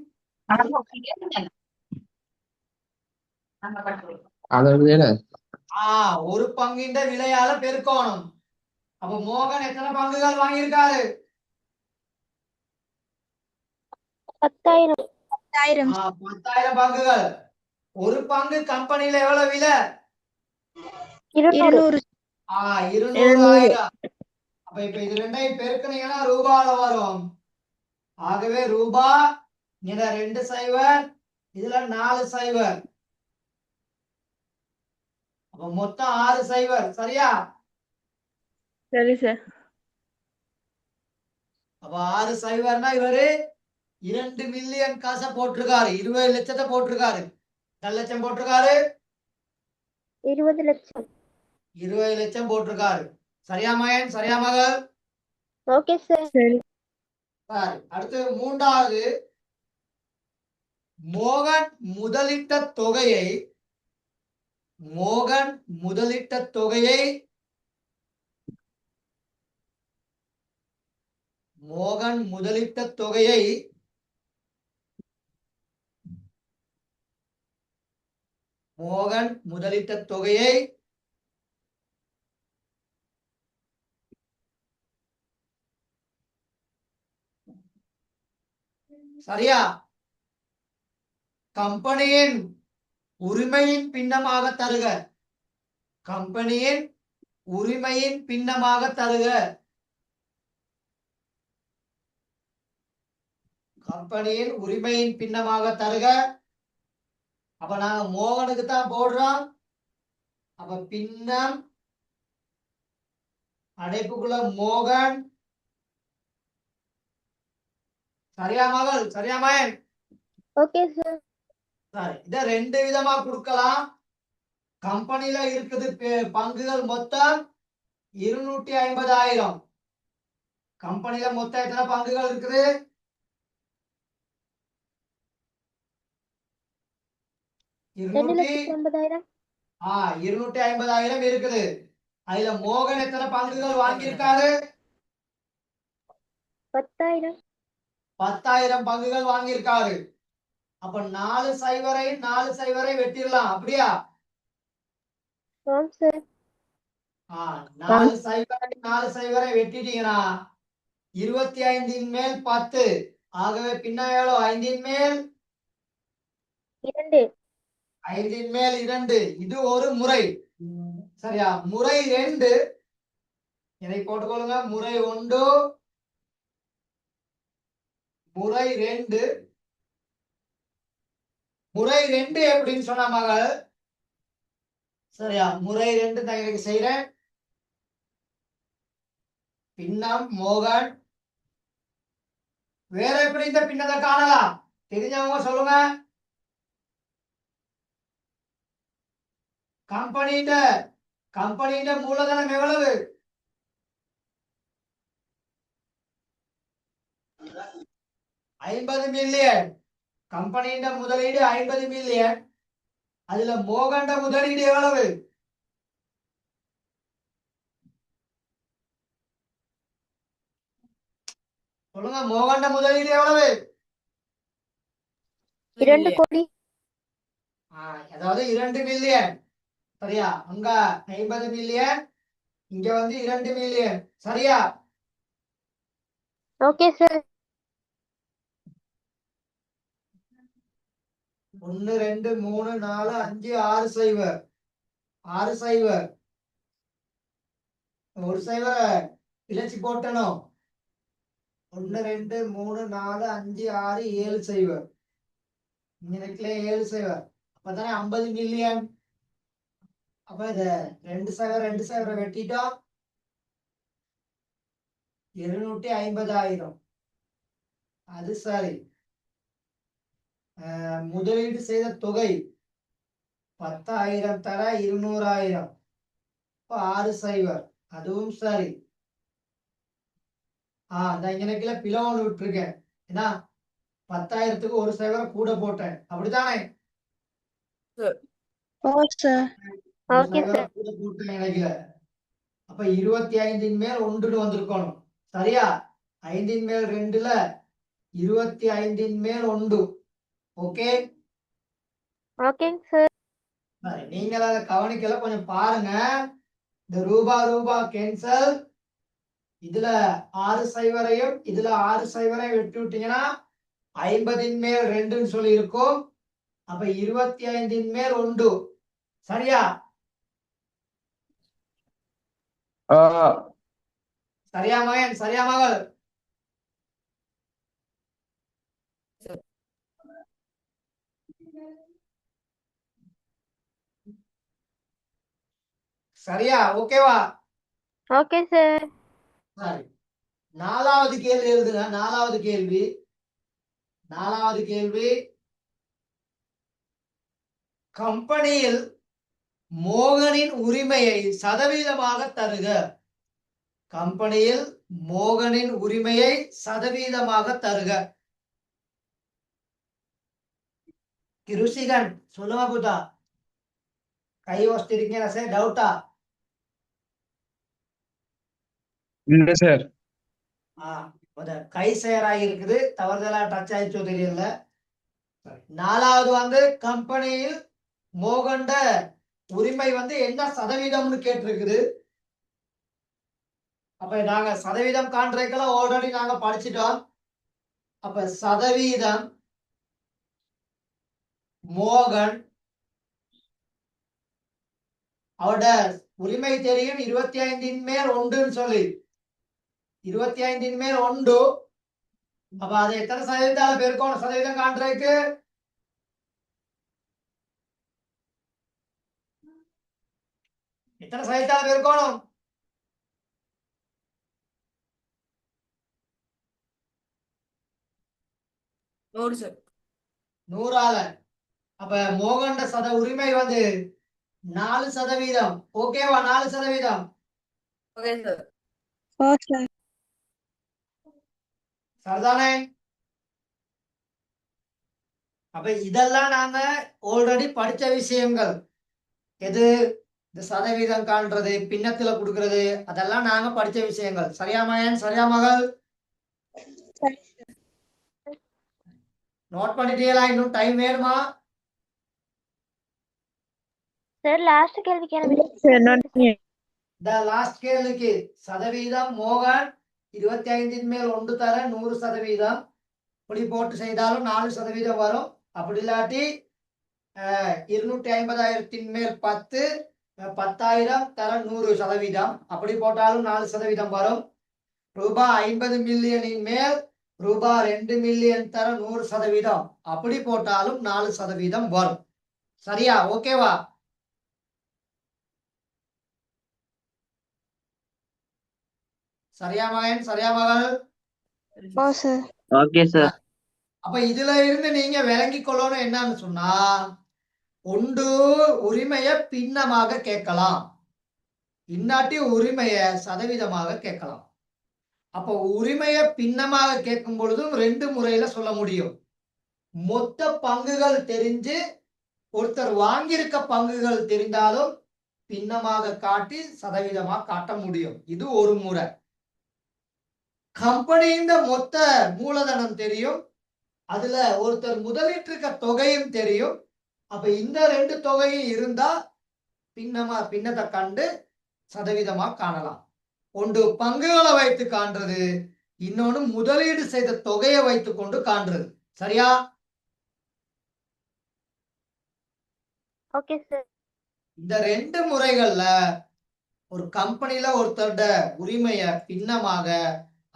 ஒரு பங்கின் விலையால பெருக்கணும். அப்ப மோகன் எத்தனை பங்குகள் வாங்கியிருக்காரு? 10,000. 10,000 பங்குகள். ஒரு பங்கு கம்பெனில எவ்வளவு விலை? 200. 200,000. அப்ப இப்ப இது ரெண்டையும் பெருக்கினீங்கன்னா ரூபால வரும். ஆகவே ரூபா இதுல 2 சைவர், இதுல 4 சைவர். அப்ப மொத்தம் 6 சைவர். சரியா? சரி சார். அப்ப 6 சைவர்னா இவரு 2 மில்லியன் காசை போட்டிருக்காரு. 20 லட்சத்தை போட்டிருக்காரு. எத்தனை லட்சம் போட்டிருக்காரு? 20 லட்சம். 20 லட்சம் போட்டிருக்காரு. சரியா மகன்? சரியா மகள்? Okay sir. சரி. அடுத்து மூன்றாவது மோகன் முதலிட்ட தொகையை சரியா கம்பெனியின் உரிமையின் பின்னமாக தருக. கம்பெனியின் உரிமையின் பின்னமாக தருக. கம்பெனியின் உரிமையின் பின்னமாக தருக. அப்ப நாங்க மோகனுக்கு தான் போடுறோம். அப்ப பின்னம் அடைப்புக்குள்ள மோகன். சரியா மகள்? சரியா மகன்? Okay sir. சரி, இத ரெண்டு விதமா கொடுக்கலாம். கம்பெனில இருக்குது பங்குகள் மொத்தம் 250,000. கம்பெனில மொத்தம் எத்தனை பங்குகள் இருக்குது? 2,50,000. 250,000 இருக்குது. அதுல மோகன் எத்தனை பங்குகள் வாங்கியிருக்காரு? 10,000. 10,000 பங்குகள் வாங்கியிருக்காரு. அப்ப 4 சைவரை 4 சைவரை வெட்டிடலாம், அப்படியா? ஆம் சார். 4 சைவரை 4 சைவரை வெட்டிட்டீங்கன்னா 25 மேல் 10. ஆகவே பின்ன எவ்வளோ? 5 மேல் 2. 5 மேல் 2. இது ஒரு முறை. சரியா? முறை 2 இதை போட்டுக்கொள்ளுங்க. முறை 1, முறை 2. முறை 2 எப்படின்னு சொன்ன மகள்? சரியா? முறை 2 தான் எனக்கு செய்யறேன். பின்னம் மோகன். வேற எப்படி இந்த பின்னத்தை காணலாம்? தெரிஞ்சவங்க சொல்லுங்க. கம்பெனியிட மூலதனம் எவ்வளவு? 50 மில்லியன். கம்பெனியிட முதலீடு 50 மில்லியன். அதுல மோகண்ட முதலீடு எவ்வளவு? சொல்லுங்க. மோகண்ட முதலீடு எவ்வளவு? 2 கோடி. அதாவது 2 மில்லியன். சரியா? அங்க 50 மில்லியன், இங்க வந்து 2 மில்லியன். சரியா? Okay sir. 1 2 3 4 5 6 சைவர். 6 சைவர். ஒரு சைவரை இழைச்சி போட்டணும். 1 2 3 4 5 6 7 சைவர். இங்க 7 சைவர். அப்பதானே 50 மில்லியன். அப்ப இத 2 சைவரை வெட்டிட்டோம். 250,000. அது சரி. முதலீடு செய்த தொகை 10,000 தர 200,000. 6 சைவர். அதுவும் சரி. இங்கனக்குள்ள பிழை ஒன்று விட்டுருக்கேன். ஏன்னா 10,000க்கு ஒரு சைவரை கூட போட்டேன். அப்படித்தானே? ஓ சார். ஒரு ஓகே சைவரை சார். கூட போட்டேன் நினைக்கல. அப்ப 25 மேல் 1 வந்திருக்கணும். சரியா? 5 மேல் 2ல 25 மேல் 1. ஓகே. ஓகேங்க சார். நீங்கள் அதை கவனிக்கல, கொஞ்சம் பாருங்க. இந்த ரூபா கேன்சல். இதுல 6 சைவரையும் இதுல 6 சைவரையும் வெட்டி விட்டீங்கன்னா 50 மேல் 2ன்னு சொல்லி இருக்கும். அப்ப 25 மேல் 1. சரியா? சரியா மகன்? சரியா மகள்? சரியா? ஓகேவா? Okay sir. சரி, 4வது கேள்வி எழுதுங்க. 4வது கேள்வி. கம்பெனியில் மோகனின் உரிமையை சதவீதமாக தருக. கம்பெனியில் மோகனின் உரிமையை சதவீதமாக தருக. கிருஷிகன் சொல்லுங்க பூதா. கை வச்சிருக்கீங்க சார்? டவுட்டா? இல்ல சார். கை சேராகி இருக்குது, தவறுதலா டச் ஆயிடுச்சோ தெரியல. 4வது வந்து கம்பெனியில் மோகண்ட உரிமை வந்து என்ன சதவீதம்னு கேட்டிருக்குது. அப்ப நாங்க சதவீதம் காண்றதுக்கெல்லாம் ஆல்ரெடி நாங்க படிச்சிட்டோம். அப்ப சதவீதம் மோகன் அவட உரிமை தெரியும் 25 மேல் 1ன்னு சொல்லி. 25 மேல் 1. அப்ப அது எத்தனை சதவீதத்தால பெருக்கணும் சதவீதம் காண்றதுக்கு? எத்தனை சதவீதம் இருக்கணும்? நூறு சார். 100ஆல. அப்ப மோகன் சத உரிமை வந்து 4%. ஓகேவா? 4%. Okay sir. ஓ சார். சரிதானே? அப்ப இதெல்லாம் நாங்க ஆல்ரெடி படிச்ச விஷயங்கள். எது? இந்த சதவீதம் காண்றது, பின்னத்துல கொடுக்கறது, அதெல்லாம் நாங்க படிச்ச விஷயங்கள். சரியா மகன்? சரியா மகள்? சரி நோட் பண்ணிட்டீங்களா? இன்னும் டைம் வேணுமா? சார் லாஸ்ட் கேள்விக்கான விடை சார். நன்றி. இந்த லாஸ்ட் கேள்விக்கு சதவீதம் மோகன் 25 மேல் 1 தர 100%. இப்படி போட்டு செய்தாலும் 4% வரும். அப்படி இல்லாட்டி 250,000 மேல் 10, 10,000 தர 100%. அப்படி போட்டாலும் 4% வரும். ரூபாய் 50 மில்லியனின் மேல் ரூபாய் 2 மில்லியன் தர 100%. அப்படி போட்டாலும் 4% வரும். சரியா? ஓகேவா? சரியா மகன்? சரியா மகள்? ஓ சார். Okay sir. அப்ப இதுல இருந்து நீங்க விளங்கி கொள்ளணும் என்னன்னு சொன்னா, ஒன்று உரிமைய பின்னமாக கேட்கலாம், இன்னாட்டி உரிமைய சதவீதமாக கேட்கலாம். அப்ப உரிமைய பின்னமாக கேட்கும் பொழுதும் 2 முறையில சொல்ல முடியும். மொத்த பங்குகள் தெரிஞ்சு ஒருத்தர் வாங்கியிருக்க பங்குகள் தெரிந்தாலும் பின்னமாக காட்டி சதவீதமா காட்ட முடியும். இது ஒரு முறை. கம்பெனியின் மொத்த மூலதனம் தெரியும், அதுல ஒருத்தர் முதலீட்டிருக்க தொகையும் தெரியும். அப்ப இந்த 2 தொகையும் இருந்தா பின்னத்தை கண்டு சதவீதமா காணலாம். ஒன்று பங்குகளை வைத்து காண்றது, இன்னொன்னு முதலீடு செய்த தொகையை வைத்துக் கொண்டு காண்றது. சரியா? Okay sir. இந்த 2 முறைகள்ல ஒரு கம்பெனில ஒருத்தருட உரிமைய பின்னமாக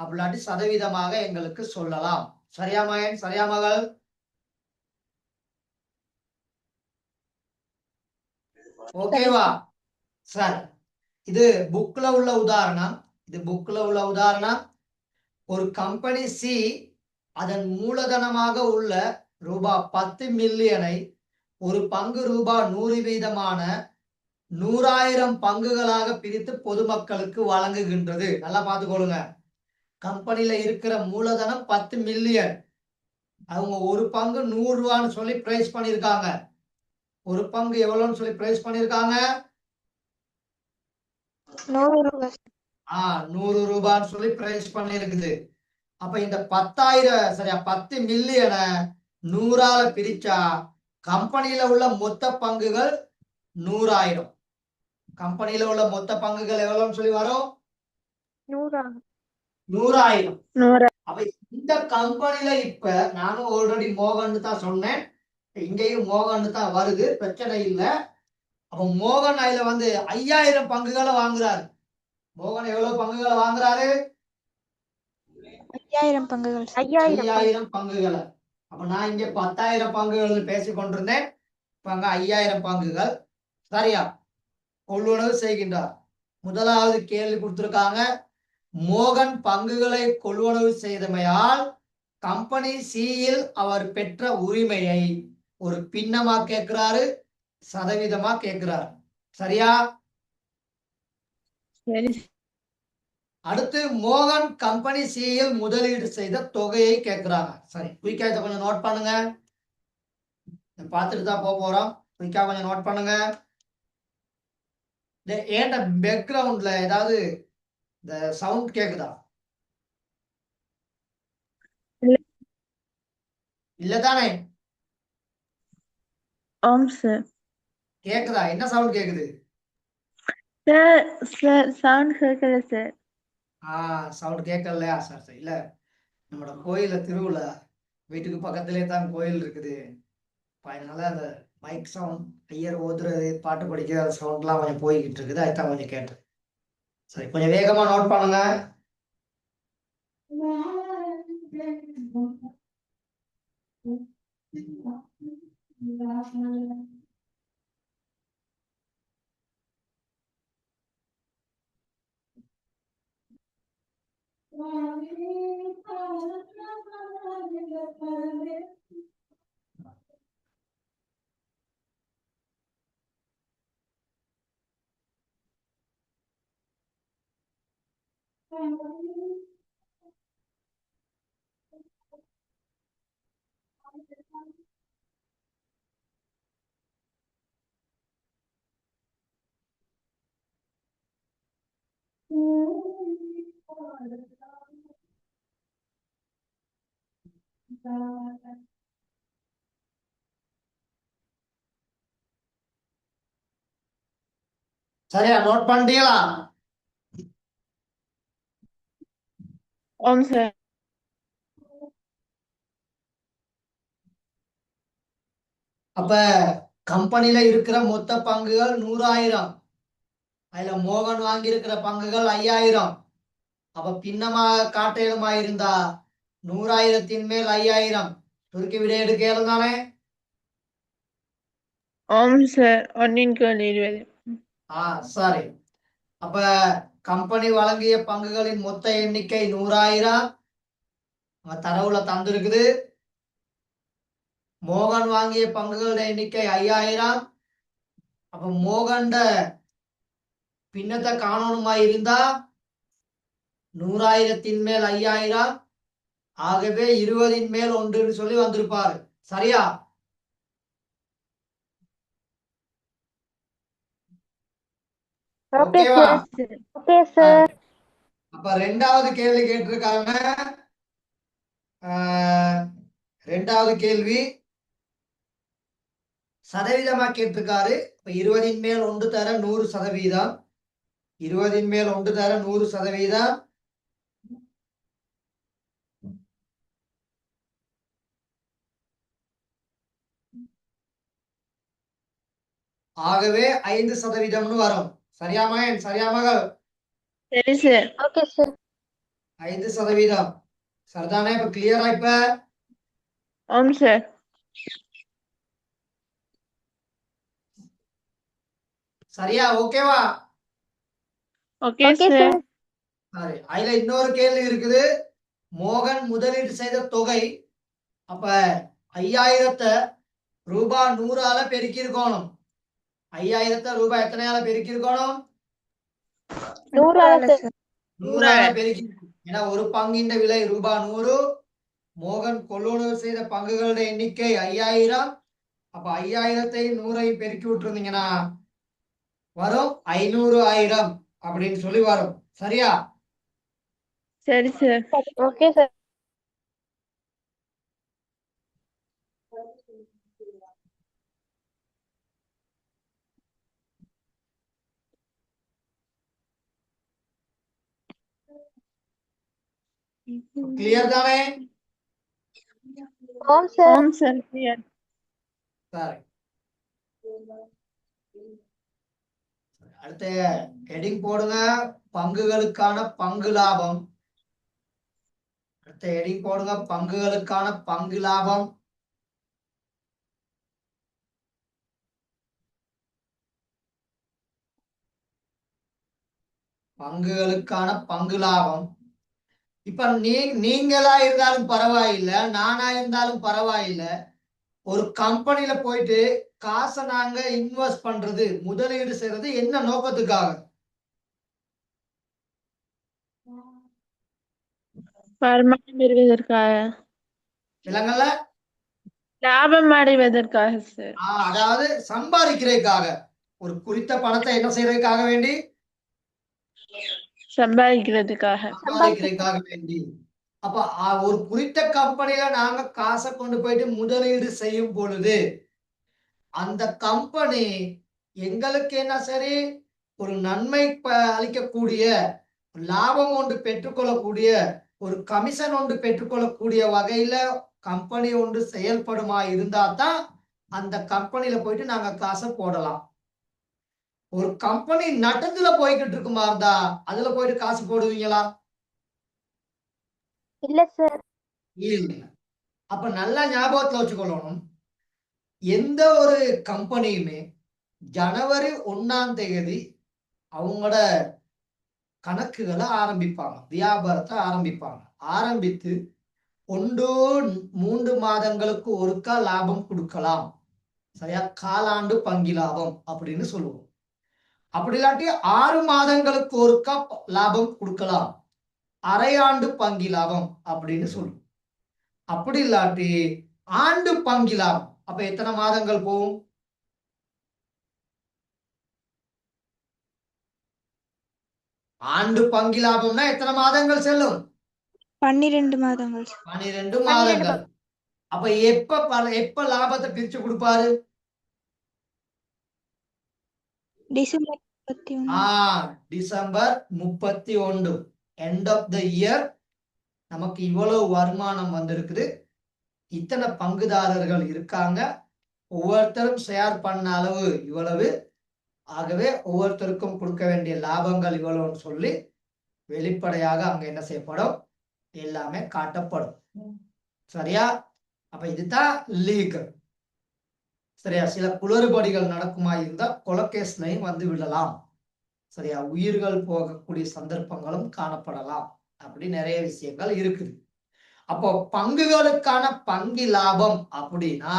அப்படி சதவீதமாக எங்களுக்கு சொல்லலாம். சரியா மகன்? சரியா மகள்? ஓகேவா? சரி. இது புக்ல உள்ள உதாரணம். ஒரு கம்பெனி சி அதன் மூலதனமாக உள்ள ரூபாய் 10 மில்லியனை ஒரு பங்கு ரூபாய் 100 வீதமான 100,000 பங்குகளாக பிரித்து பொதுமக்களுக்கு வழங்குகின்றது. நல்லா பார்த்துக்கொள்ளுங்க. கம்பெனில இருக்கிற மூலதனம் 10 மில்லியன். அவங்க ஒரு பங்கு 100 ரூபான்னு சொல்லி பிரைஸ் பண்ணிருக்காங்க. ஒரு பங்கு எவ்வளவுன்னு சொல்லி பிரைஸ் பண்ணிருக்காங்க? 100 ரூபாய். 100 ரூபான்னு சொல்லி பிரைஸ் பண்ணிருக்குது. அப்ப இந்த 10 மில்லியனை 100ஆல பிரிச்சா கம்பெனியில உள்ள மொத்த பங்குகள் 100,000. கம்பெனியில உள்ள மொத்த பங்குகள் எவ்வளவுன்னு சொல்லி வரும்? 100,000. 100. அப்ப இந்த கம்பெனில இப்ப நானும் ஆல்ரெடி மோகன் தான் சொன்னேன், இங்கேயும் மோகன் தான் வருது, பிரச்சனை இல்லை. அப்ப மோகன் அதுல வந்து 5,000 பங்குகளை வாங்குறாரு. மோகன் எவ்வளவு பங்குகளை வாங்குறாரு? 5000 பங்குகள். 5,000 பங்குகளை. அப்ப நான் இங்க 10,000 பங்குகள் பேசிக் கொண்டிருந்தேன். இப்ப அங்க 5,000 பங்குகள். சரியா? கொள்வனவு செய்கின்றார். முதலாவது கேள்வி கொடுத்திருக்காங்க, மோகன் பங்குகளை கொள்வனவு செய்தமையால் கம்பெனி சியில் அவர் பெற்ற உரிமையை ஒரு பின்னமா கேட்கிறாரு, சதவீதமா கேட்கிறார். சரியா? சரி. அடுத்து மோகன் கம்பெனி சியில் முதலீடு செய்த தொகையை கேட்கிறாங்க. சரி, குயிக்கா இதை கொஞ்சம் நோட் பண்ணுங்க. பார்த்துட்டு தான் போறோம். குயிக்கா கொஞ்சம் நோட் பண்ணுங்க. ஏன்டா பேக்ரவுண்ட்ல ஏதாவது இந்த சவுண்ட் கேக்குதா? இல்லதானே? ஆம் சார். கேக்குதா? என்ன சவுண்ட் கேக்குது? சார் சவுண்ட் கேட்கல சார். சவுண்ட் கேட்கலையா? சார் சரி. இல்ல, நம்மளோட கோயில திருவிழா, வீட்டுக்கு பக்கத்திலே தான் கோயில் இருக்குது. அதனால அந்த மைக் சவுண்ட், ஐயர் ஓதுறது, பாட்டு படிக்கிற சவுண்ட்லாம் கொஞ்சம் போய்கிட்டு இருக்குது. அதுதான் கொஞ்சம் கேட்டேன். சரி, கொஞ்சம் வேகமா நோட் பண்ணுங்க. சரியா நோட் பண்ணிட்டீங்களா? ஆம் சார். அப்ப கம்பெனில இருக்கிற மொத்த பங்குகள் 100,000. அதுல மோகன் வாங்கி இருக்கிற பங்குகள் 5,000. அப்ப பின்னமாக காட்டேலுமா இருந்தா 100,000 மேல் 5,000 சுருக்கி விட எடுக்க தானே? ஆம் சார். 1/20. சரி. அப்ப கம்பெனி வழங்கிய பங்குகளின் மொத்த எண்ணிக்கை 100,000 தரவுல தந்திருக்குது. மோகன் வாங்கிய பங்குகளோட எண்ணிக்கை 5,000. அப்ப மோகன்ட பின்னத்தை காணணுமா இருந்தா 100,000 மேல் 5,000 ஆகவே 20 மேல் 1 சொல்லி வந்திருப்பாரு. சரியா? ஓகே ஓகேவா? சார். Okay sir. அப்ப ரெண்டாவது கேள்வி கேட்டிருக்காங்க. ரெண்டாவது கேள்வி சதவீதமா கேட்டிருக்காரு. இப்ப 20 மேல் 1 தர 100%. 20 மேல் 1 தர 100%. ஆகவே 5% வரும். சரியா மகன்? சரியா மகள்? சரி சார். Okay sir. 5%. சரிதானே? இப்ப கிளியரா? இப்ப ஆம் சார். சரியா? ஓகேவா? Okay okay sir. சார். சரி. அதுல இன்னொரு கேள்வி இருக்குது. மோகன் முதலீடு செய்த தொகை அப்ப 5,000 ரூபாய் 100ஆல பெருக்கி இருக்கணும். 5,000 ரூபாய் எத்தனையால பெருக்கி இருக்கணும்? 100 சார். 100ஆல பெருக்கி. ஏன்னா ஒரு பங்கின் விலை ரூபாய் 100. மோகன் கொள்வனவு செய்த பங்குகளோட எண்ணிக்கை 5,000. அப்ப 5,000 100 பெருக்கி விட்டுருந்தீங்கன்னா வரும் 500,000 அப்படின்னு சொல்லி வரும். சரியா? சரி சார். Okay sir. கிளியர் தானே? ஆம் சார். ஆம் சார். கிளியர். சரி. அடுத்த ஹெடிங் போடுங்க. பங்குகளுக்கான பங்கு லாபம். அடுத்த ஹெடிங் போடுங்க. பங்குகளுக்கான பங்கு லாபம். பங்குகளுக்கான பங்கு லாபம். இப்ப நீங்களா இருந்தாலும் பரவாயில்லை, நானா இருந்தாலும் பரவாயில்லை. ஒரு கம்பெனில போயிட்டு காசை நாங்க இன்வெஸ்ட் பண்றது, முதலீடு செய்யறது என்ன நோக்கத்துக்காக? வருமானம் பெறுவதற்காக. விலங்கல்ல? லாபம் அடைவதற்காக சார். அதாவது சம்பாதிக்கிறதுக்காக. ஒரு குறித்த பணத்தை என்ன செய்யறதுக்காக வேண்டி? சம்பாதிக்கிறதுக்காக. சம்பாதிக்கிறதுக்காக வேண்டி. அப்ப ஒரு குறித்த கம்பெனில நாங்க காசை கொண்டு போயிட்டு முதலீடு செய்யும் பொழுது அந்த கம்பெனி எங்களுக்கு என்ன சரி ஒரு நன்மை அளிக்கக்கூடிய லாபம் ஒன்று பெற்றுக்கொள்ளக்கூடிய ஒரு கமிஷன் ஒன்று பெற்றுக்கொள்ளக்கூடிய வகையில கம்பெனி ஒன்று செயல்படுமா இருந்தா தான் அந்த கம்பெனில போயிட்டு நாங்க காசை போடலாம். ஒரு கம்பெனி நட்டத்துல போய்கிட்டு இருக்குமா இருந்தா அதுல போயிட்டு காசு போடுவீங்களா? இல்ல சார். இல்ல. அப்ப நல்லா ஞாபகத்துல வச்சுக்கொள்ளணும். எந்த ஒரு கம்பெனியுமே ஜனவரி 1ஆம் தேதி அவங்களோட கணக்குகளை ஆரம்பிப்பாங்க, வியாபாரத்தை ஆரம்பிப்பாங்க. ஆரம்பித்து 1-3 மாதங்களுக்கு ஒருக்கா லாபம் கொடுக்கலாம். சரியா? காலாண்டு பங்கி லாபம் அப்படின்னு சொல்லுவோம். அப்படி இல்லாட்டி 6 மாதங்களுக்கு ஒருக்கா லாபம் கொடுக்கலாம், அரையாண்டு பங்கி லாபம் அப்படின்னு சொல்லுவோம். அப்படி இல்லாட்டி ஆண்டு பங்கி லாபம். அப்ப எத்தனை மாதங்கள் போகும்? ஆண்டு பங்கி லாபம்னா எத்தனை மாதங்கள் செல்லும்? 12 மாதங்கள். 12 மாதங்கள். அப்ப எப்ப லாபத்தை பிரிச்சு கொடுப்பாரு? December 31. December 31, end of the year. நமக்கு இவ்வளவு வருமானம் வந்திருக்குது, இத்தனை பங்குதாரர்கள் இருக்காங்க, ஒவ்வொருத்தரும் ஷேர் பண்ண அளவு இவ்வளவு, ஆகவே ஒவ்வொருத்தருக்கும் கொடுக்க வேண்டிய லாபங்கள் இவ்வளவுன்னு சொல்லி வெளிப்படையாக அங்க என்ன செய்யப்படும்? எல்லாமே காட்டப்படும். சரியா? அப்ப இதுதான் லீகல். சரியா? சில குளறுபடிகள் நடக்குமா இருந்தா கொலகேஸ்லையும் வந்து விடலாம். சரியா? உயிர்கள் போகக்கூடிய சந்தர்ப்பங்களும் காணப்படலாம். அப்படி நிறைய விஷயங்கள் இருக்குது. அப்போ பங்குகளுக்கான பங்கு லாபம் அப்படின்னா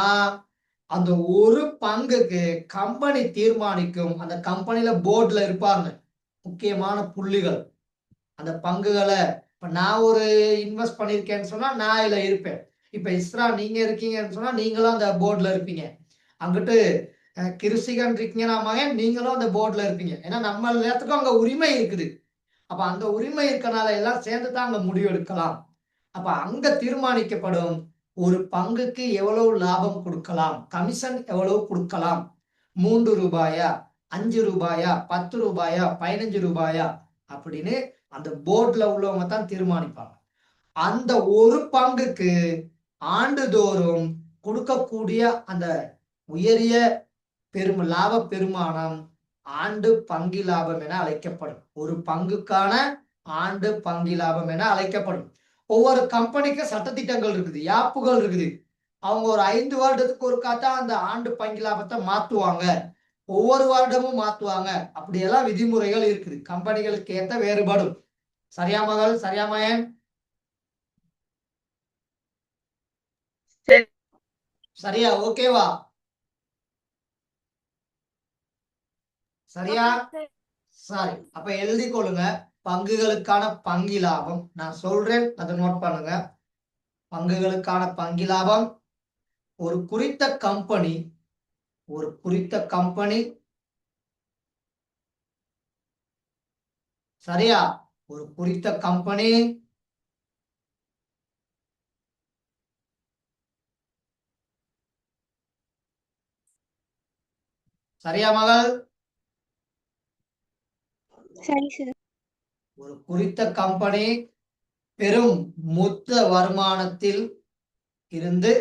அந்த ஒரு பங்குக்கு கம்பெனி தீர்மானிக்கும். அந்த கம்பெனில போர்டுல இருப்பாங்க முக்கியமான புள்ளிகள். அந்த பங்குகளை இப்ப நான் ஒரு இன்வெஸ்ட் பண்ணிருக்கேன்னு சொன்னா நான் இதுல இருப்பேன். இப்ப இஸ்ரா நீங்க இருக்கீங்கன்னு சொன்னா நீங்களும் அந்த போர்டுல இருப்பீங்க. அங்கிட்டு கிருஷிகன் இருக்கீங்கன்னா மகன் நீங்களும் அந்த போர்டுல இருப்பீங்க. ஏன்னா நம்ம எல்லாத்துக்கும் அங்க உரிமை இருக்குது. அப்ப அந்த உரிமை இருக்கனால எல்லாம் சேர்ந்து தான் அங்க முடிவு எடுக்கலாம். அப்ப அங்க தீர்மானிக்கப்படும் ஒரு பங்குக்கு எவ்வளவு லாபம் கொடுக்கலாம், கமிஷன் எவ்வளவு கொடுக்கலாம், 3 ரூபாயா, 5 ரூபாயா, 10 ரூபாயா, 15 ரூபாயா அப்படின்னு அந்த போர்டுல உள்ளவங்க தான் தீர்மானிப்பாங்க. அந்த ஒரு பங்குக்கு ஆண்டுதோறும் கொடுக்கக்கூடிய அந்த உயரிய லாப பெருமானம் ஆண்டு பங்கி லாபம் என அழைக்கப்படும். ஒரு பங்குக்கான ஆண்டு பங்கி லாபம் என அழைக்கப்படும். ஒவ்வொரு கம்பெனிக்கு சட்டத்திட்டங்கள் இருக்குது, யாப்புகள் இருக்குது. அவங்க ஒரு 5 வருடத்துக்கு ஒரு காத்தான் அந்த ஆண்டு பங்கி லாபத்தை மாத்துவாங்க, ஒவ்வொரு வருடமும் மாத்துவாங்க. அப்படியெல்லாம் விதிமுறைகள் இருக்குது, கம்பெனிகளுக்கு ஏற்ற வேறுபடும். சரியா மகள்? சரியா மகன்? சரியா? ஓகேவா? சரியா? சரி, அப்ப எழுதி கொள்ளுங்க. பங்குகளுக்கான பங்கி லாபம் நான் சொல்றேன், அதை நோட் பண்ணுங்க. பங்குகளுக்கான பங்கி லாபம் ஒரு குறித்த கம்பெனி சரியா? ஒரு குறித்த கம்பெனி சரியா மகள்? சரி சார். ஒரு குறித்த கம்பெனி பெரும் மொத்த வருமானத்தில் இருந்து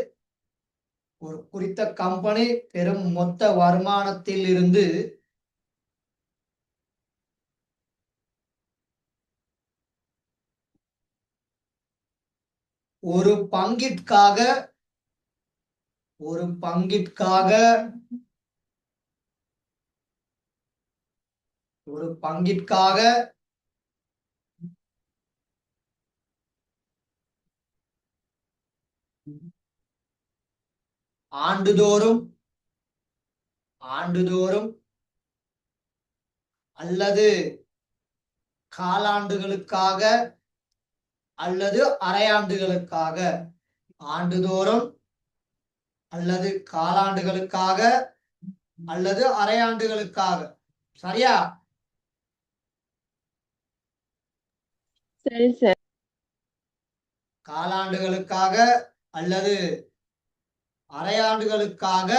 ஒரு குறித்த கம்பெனி பெரும் மொத்த வருமானத்தில் இருந்து ஒரு பங்கிற்காக ஆண்டுதோறும் அல்லது காலாண்டுகளுக்காக அல்லது அரையாண்டுகளுக்காக, ஆண்டுதோறும் அல்லது காலாண்டுகளுக்காக அல்லது அரையாண்டுகளுக்காக. சரியா? சரி சார். காலாண்டுகளுக்காக அல்லது அரையாண்டுகளுக்காக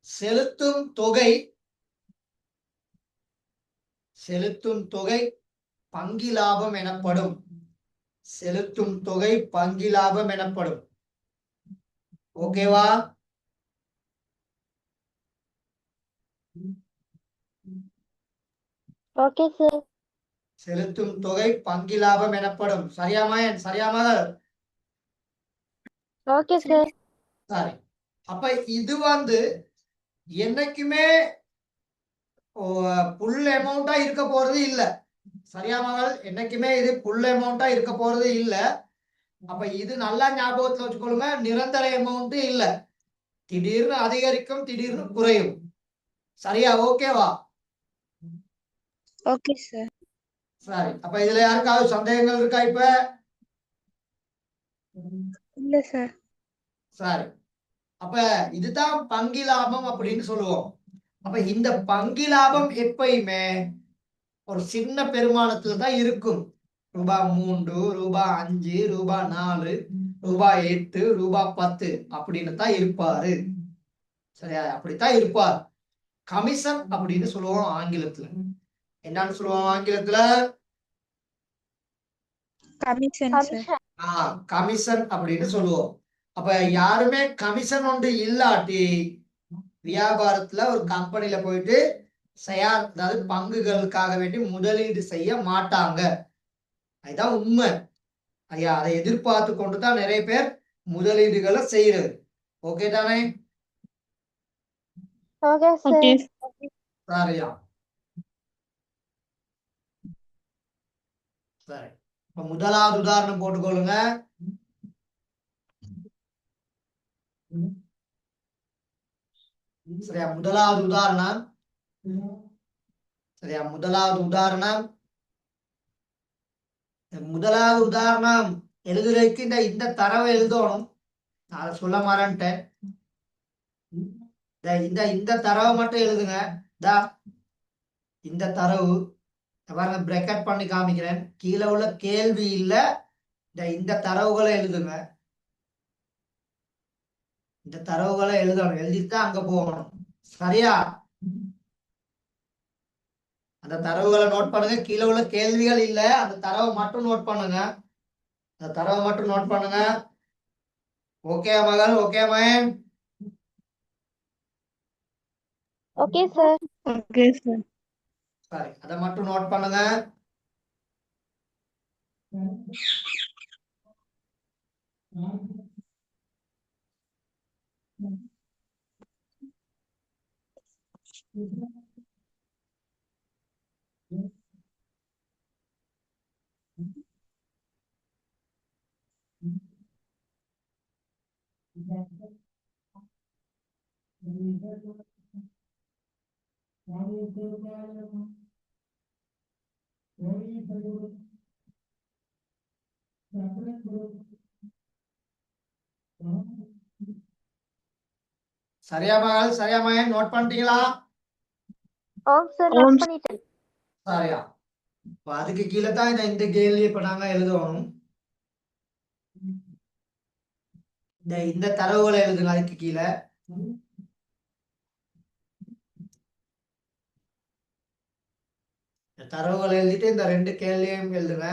செலுத்தும் தொகை பங்கி லாபம் எனப்படும். ஓகேவா? Okay sir. செலுத்தும் தொகை பங்கி லாபம் எனப்படும். சரியா மகன்? சரியா மகள்? Okay sir. சரி, அப்ப இது என்னைக்குமே புல் அமௌண்டா இருக்க போறது இல்ல. சரியா மகள்? என்னைக்குமே இது புல் அமௌண்டா இருக்க போறது இல்ல. அப்ப இது நல்லா ஞாபகத்துல வச்சுக்கொள்ளுங்க, நிரந்தர அமௌண்ட் இல்ல. திடீர்னு அதிகரிக்கும், திடீர்னு குறையும். சரியா? ஓகேவா? Okay sir. சரி, அப்ப இதுல யாருக்காவது சந்தேகங்கள் இருக்கா இப்ப? இல்ல சார். சரி, அப்ப இதுதான் பங்கி லாபம் அப்படின்னு சொல்லுவோம். அப்ப இந்த பங்கி லாபம் எப்பயுமே ஒரு சின்ன பெருமானத்துல தான் இருக்கும். ரூபாய் 3, ரூபாய் 5, ரூபாய் 4, ரூபாய் 8, ரூபாய் 10 அப்படின்னு தான் இருப்பாரு. சரியா? அப்படித்தான் இருப்பார். கமிஷன் அப்படின்னு சொல்லுவோம் ஆங்கிலத்துல. என்னன்னு சொல்லுவோம் ஆங்கிலத்துல? Commission sir. கமிஷன் அப்படின்னு சொல்லுவோம். அப்ப யாருமே கமிஷன் ஒன்று இல்லாட்டி வியாபாரத்துல ஒரு கம்பெனில போயிட்டு அதாவது பங்குகளுக்காக வேண்டி முதலீடு செய்ய மாட்டாங்க. அதுதான் உண்மை. ஐயா, அதை எதிர்பார்த்து கொண்டுதான் நிறைய பேர் முதலீடுகளை செய்யறது. ஓகே தானே? Okay okay sir. சரியா? சரி, இப்ப முதலாவது உதாரணம் போட்டுக்கொள்ளுங்க. சரியா? முதலாவது உதாரணம். சரியா? முதலாவது உதாரணம் எழுதுறதுக்கு இந்த தரவை எழுதணும். நான் அதை சொல்ல மாறேன்ட்டேன். இந்த தரவை மட்டும் எழுதுங்க. இந்த தரவு பாருங்க, பிரேக்கெட் பண்ணி காமிக்கிறேன். கீழே உள்ள கேள்வி இல்ல, இந்த தரவுகளை எழுதுங்க. இந்த தரவுகளை எழுதணும். எழுதிட்டு அங்க போகணும். சரியா? அந்த தரவுகளை நோட் பண்ணுங்க. கீழே உள்ள கேள்விகள் இல்ல, அந்த தரவை மட்டும் நோட் பண்ணுங்க. அந்த தரவை மட்டும் நோட் பண்ணுங்க. ஓகே மகள்? ஓகே மகன்? Okay sir. Okay sir. சரி, அதை மட்டும் நோட் பண்ணுங்க. சரியா மகள்? சரியா மகன்? நோட் பண்ணிட்டீங்களா? ஓம் சார், ஓம் நோட் பண்ணிட்டேன். சரியா? அதுக்கு கீழே தான் இந்த கேள்வி இப்ப நாங்க எழுதணும். இந்த தரவுகளை எழுதுங்க. அதுக்கு கீழே தரவுகளை எழுதிட்டு இந்த 2 கேள்வியும் எழுதுங்க.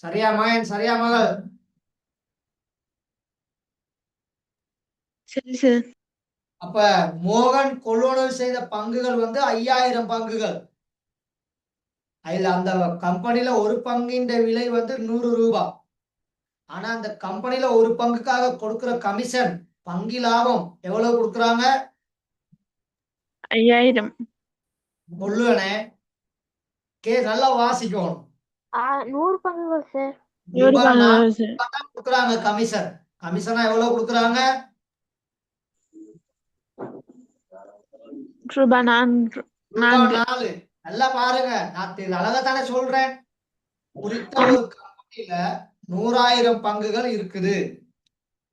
சரியா மகன்? சரியா மகள்? சரி சார். அப்ப மோகன் கொள்வனவு செய்த பங்குகள் 5000 பங்குகள். அதுல அந்த கம்பெனில ஒரு பங்கின் விலை 100 ரூபாய். ஆனா அந்த கம்பெனில ஒரு பங்குக்காக கொடுக்கிற கமிஷன், பங்கி லாபம் எவ்வளவு கொடுக்குறாங்க? 5000. கொள்ளுவனே, நல்லா வாசிக்கணும். 100 பங்குகள் சார். ரூபாய் 4 சார். கொடுக்குறாங்க கமிஷன். கமிஷனா எவ்வளவு கொடுக்குறாங்க? ரூபாய் 4. ரூபாய் 4. நல்லா பாருங்க, நான் அழகாத்தானே சொல்றேன். குறித்த ஒரு கம்பெனில 100,000 பங்குகள் இருக்குது.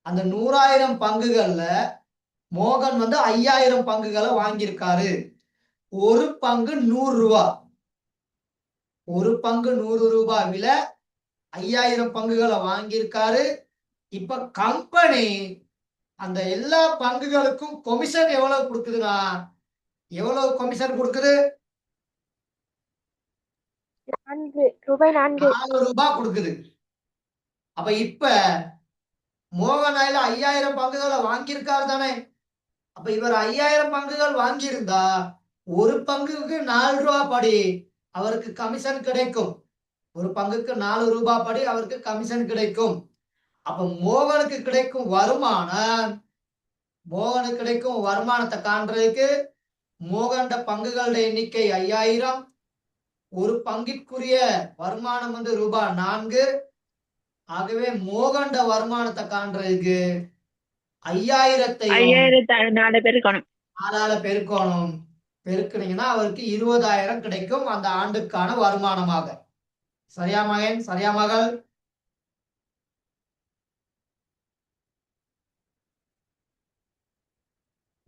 அந்த 100,000 பங்குகள்ல மோகன் 5000 பங்குகளை வாங்கியிருக்காரு. ஒரு பங்கு 100 ரூபாய். ஒரு பங்கு 100 ரூபாய் விலை 5000 பங்குகளை வாங்கியிருக்காரு. இப்ப கம்பெனி அந்த எல்லா பங்குகளுக்கும் கொமிஷன் எவ்வளவு கொடுக்குதுன்னா எவ்வளவு கொமிஷன் கொடுக்குது? 4 ரூபாய் 4. 4 ரூபாய் கொடுக்குது. அப்ப இப்ப மோகனாயில 5000 பங்குகளை வாங்கியிருக்காரு தானே. அப்ப இவர் 5000 பங்குகள் வாங்கியிருந்தா ஒரு பங்குக்கு 4 ரூபாய் படி அவருக்கு கமிஷன் கிடைக்கும். ஒரு பங்குக்கு 4 ரூபாய் படி அவருக்கு கமிஷன் கிடைக்கும். அப்ப மோகனுக்கு கிடைக்கும் வருமானத்தை காண்றதுக்கு மோகன் பங்குகளோட எண்ணிக்கை 5000, ஒரு பங்கிற்குரிய வருமானம் வந்து ரூபாய் 4. ஆகவே மோகன் வருமானத்தை காண்றதுக்கு 5000 4 பேருக்கணும். 4ஆல பெருக்கணும். பெருக்குனீங்கன்னா அவருக்கு 20000 கிடைக்கும் அந்த ஆண்டுக்கான வருமானமாக. சரியா மகன்? சரியா மகள்?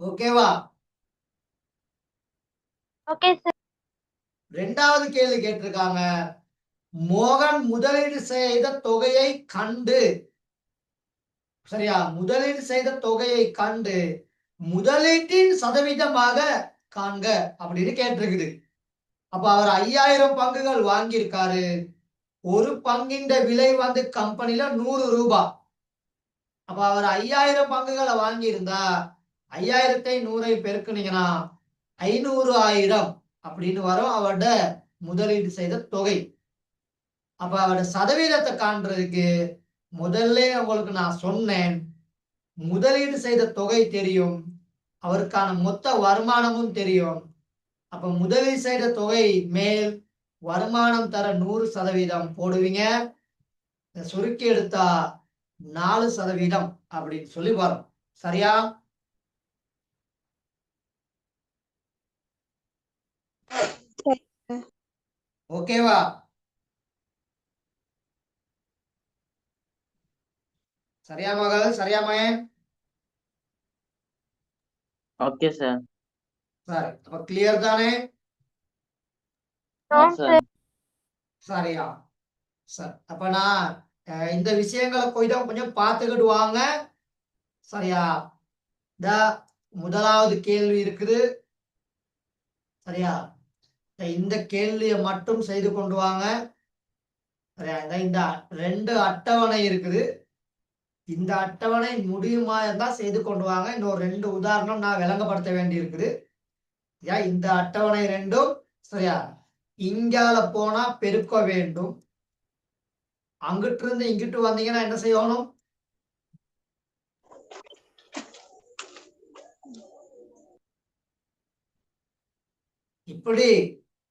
ஓகேவா? Okay sir. 2வது கேள்வி கேட்டிருக்காங்க. மோகன் முதலீடு செய்த தொகையை கண்டு, சரியா, முதலீடு செய்த தொகையை கண்டு முதலீட்டின் சதவீதமாக காண்க அப்படின்னு கேட்டிருக்குது. அப்ப அவர் 5000 பங்குகள் வாங்கியிருக்காரு. ஒரு பங்கின் விலை வந்து கம்பெனில 100 ரூபாய். அப்ப அவர் 5000 பங்குகளை வாங்கியிருந்தா 5000 100 பெருக்குனீங்கன்னா 500,000 அப்படின்னு வரும் அவரோட முதலீடு செய்த தொகை. அப்ப அவரோட சதவீதத்தை காண்றதுக்கு முதல்ல உங்களுக்கு நான் சொன்னேன், முதலீடு செய்த தொகை தெரியும், அவருக்கான மொத்த வருமானமும் தெரியும். அப்ப முதலீடு செய்த தொகை மேல் வருமானம் தர 100% போடுவீங்க. சுருக்கி எடுத்தா 4% அப்படின்னு சொல்லி வரும். சரியா? ஓகேவா? சரியா மகள்? சரியா மகன்? Okay sir. சரி, அப்ப கிளியர் தானே? சார். சரியா? சரி, அப்ப நான் இந்த விஷயங்களை கொஞ்சம் பார்த்துக்கிட்டு வாங்க. சரியா? முதலாவது கேள்வி இருக்குது. சரியா? இந்த கேள்வியை மட்டும் செய்து கொண்டு வாங்க. சரியா? இந்த 2 அட்டவணை இருக்குது. இந்த அட்டவணை முடியுமா இருந்தா செய்து கொண்டு வாங்க. இன்னொரு 2 உதாரணம் நான் விளங்கப்படுத்த வேண்டி இருக்குது. இந்த அட்டவணை 2ம் சரியா, இங்கால போனா பெருக்க வேண்டும். அங்கிட்டு இருந்து இங்கிட்டு வந்தீங்கன்னா என்ன செய்யணும்? இப்படி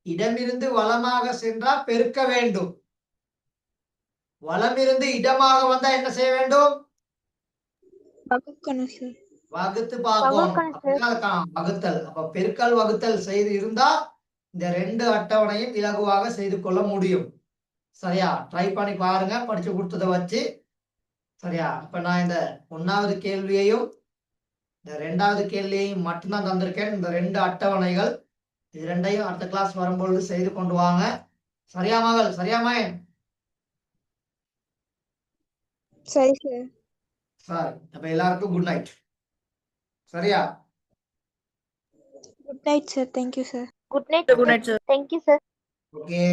இடமிருந்து வலமாக சென்றா பெருக்க வேண்டும். வலமிருந்து இடமாக வந்தா என்ன செய்ய வேண்டும்? வகுக்கணும் சார். வகுத்து பார்க்கணும். வகுத்தல். அப்ப பெருக்கல் வகுத்தல் செய்து இருந்தா இந்த 2 அட்டவணையும் இலகுவாக செய்து கொள்ள முடியும். சரியா? ட்ரை பண்ணி பாருங்க படிச்சு கொடுத்ததை வச்சு. சரியா? இப்ப நான் இந்த 1வது கேள்வியையும் இந்த 2வது கேள்வியையும் மட்டும்தான் தந்திருக்கேன். இந்த 2 அட்டவணைகள் இது 2ஐயும் அடுத்த கிளாஸ் வரும்பொழுது செய்து கொண்டு வாங்க. சரியா மகள்? சரியா மகன்? சரி சார். சரி, அப்ப எல்லாருக்கும் குட் நைட். சரியா? Good night sir. Thank you sir. Good night. Good night, sir. Thank you sir. Okay.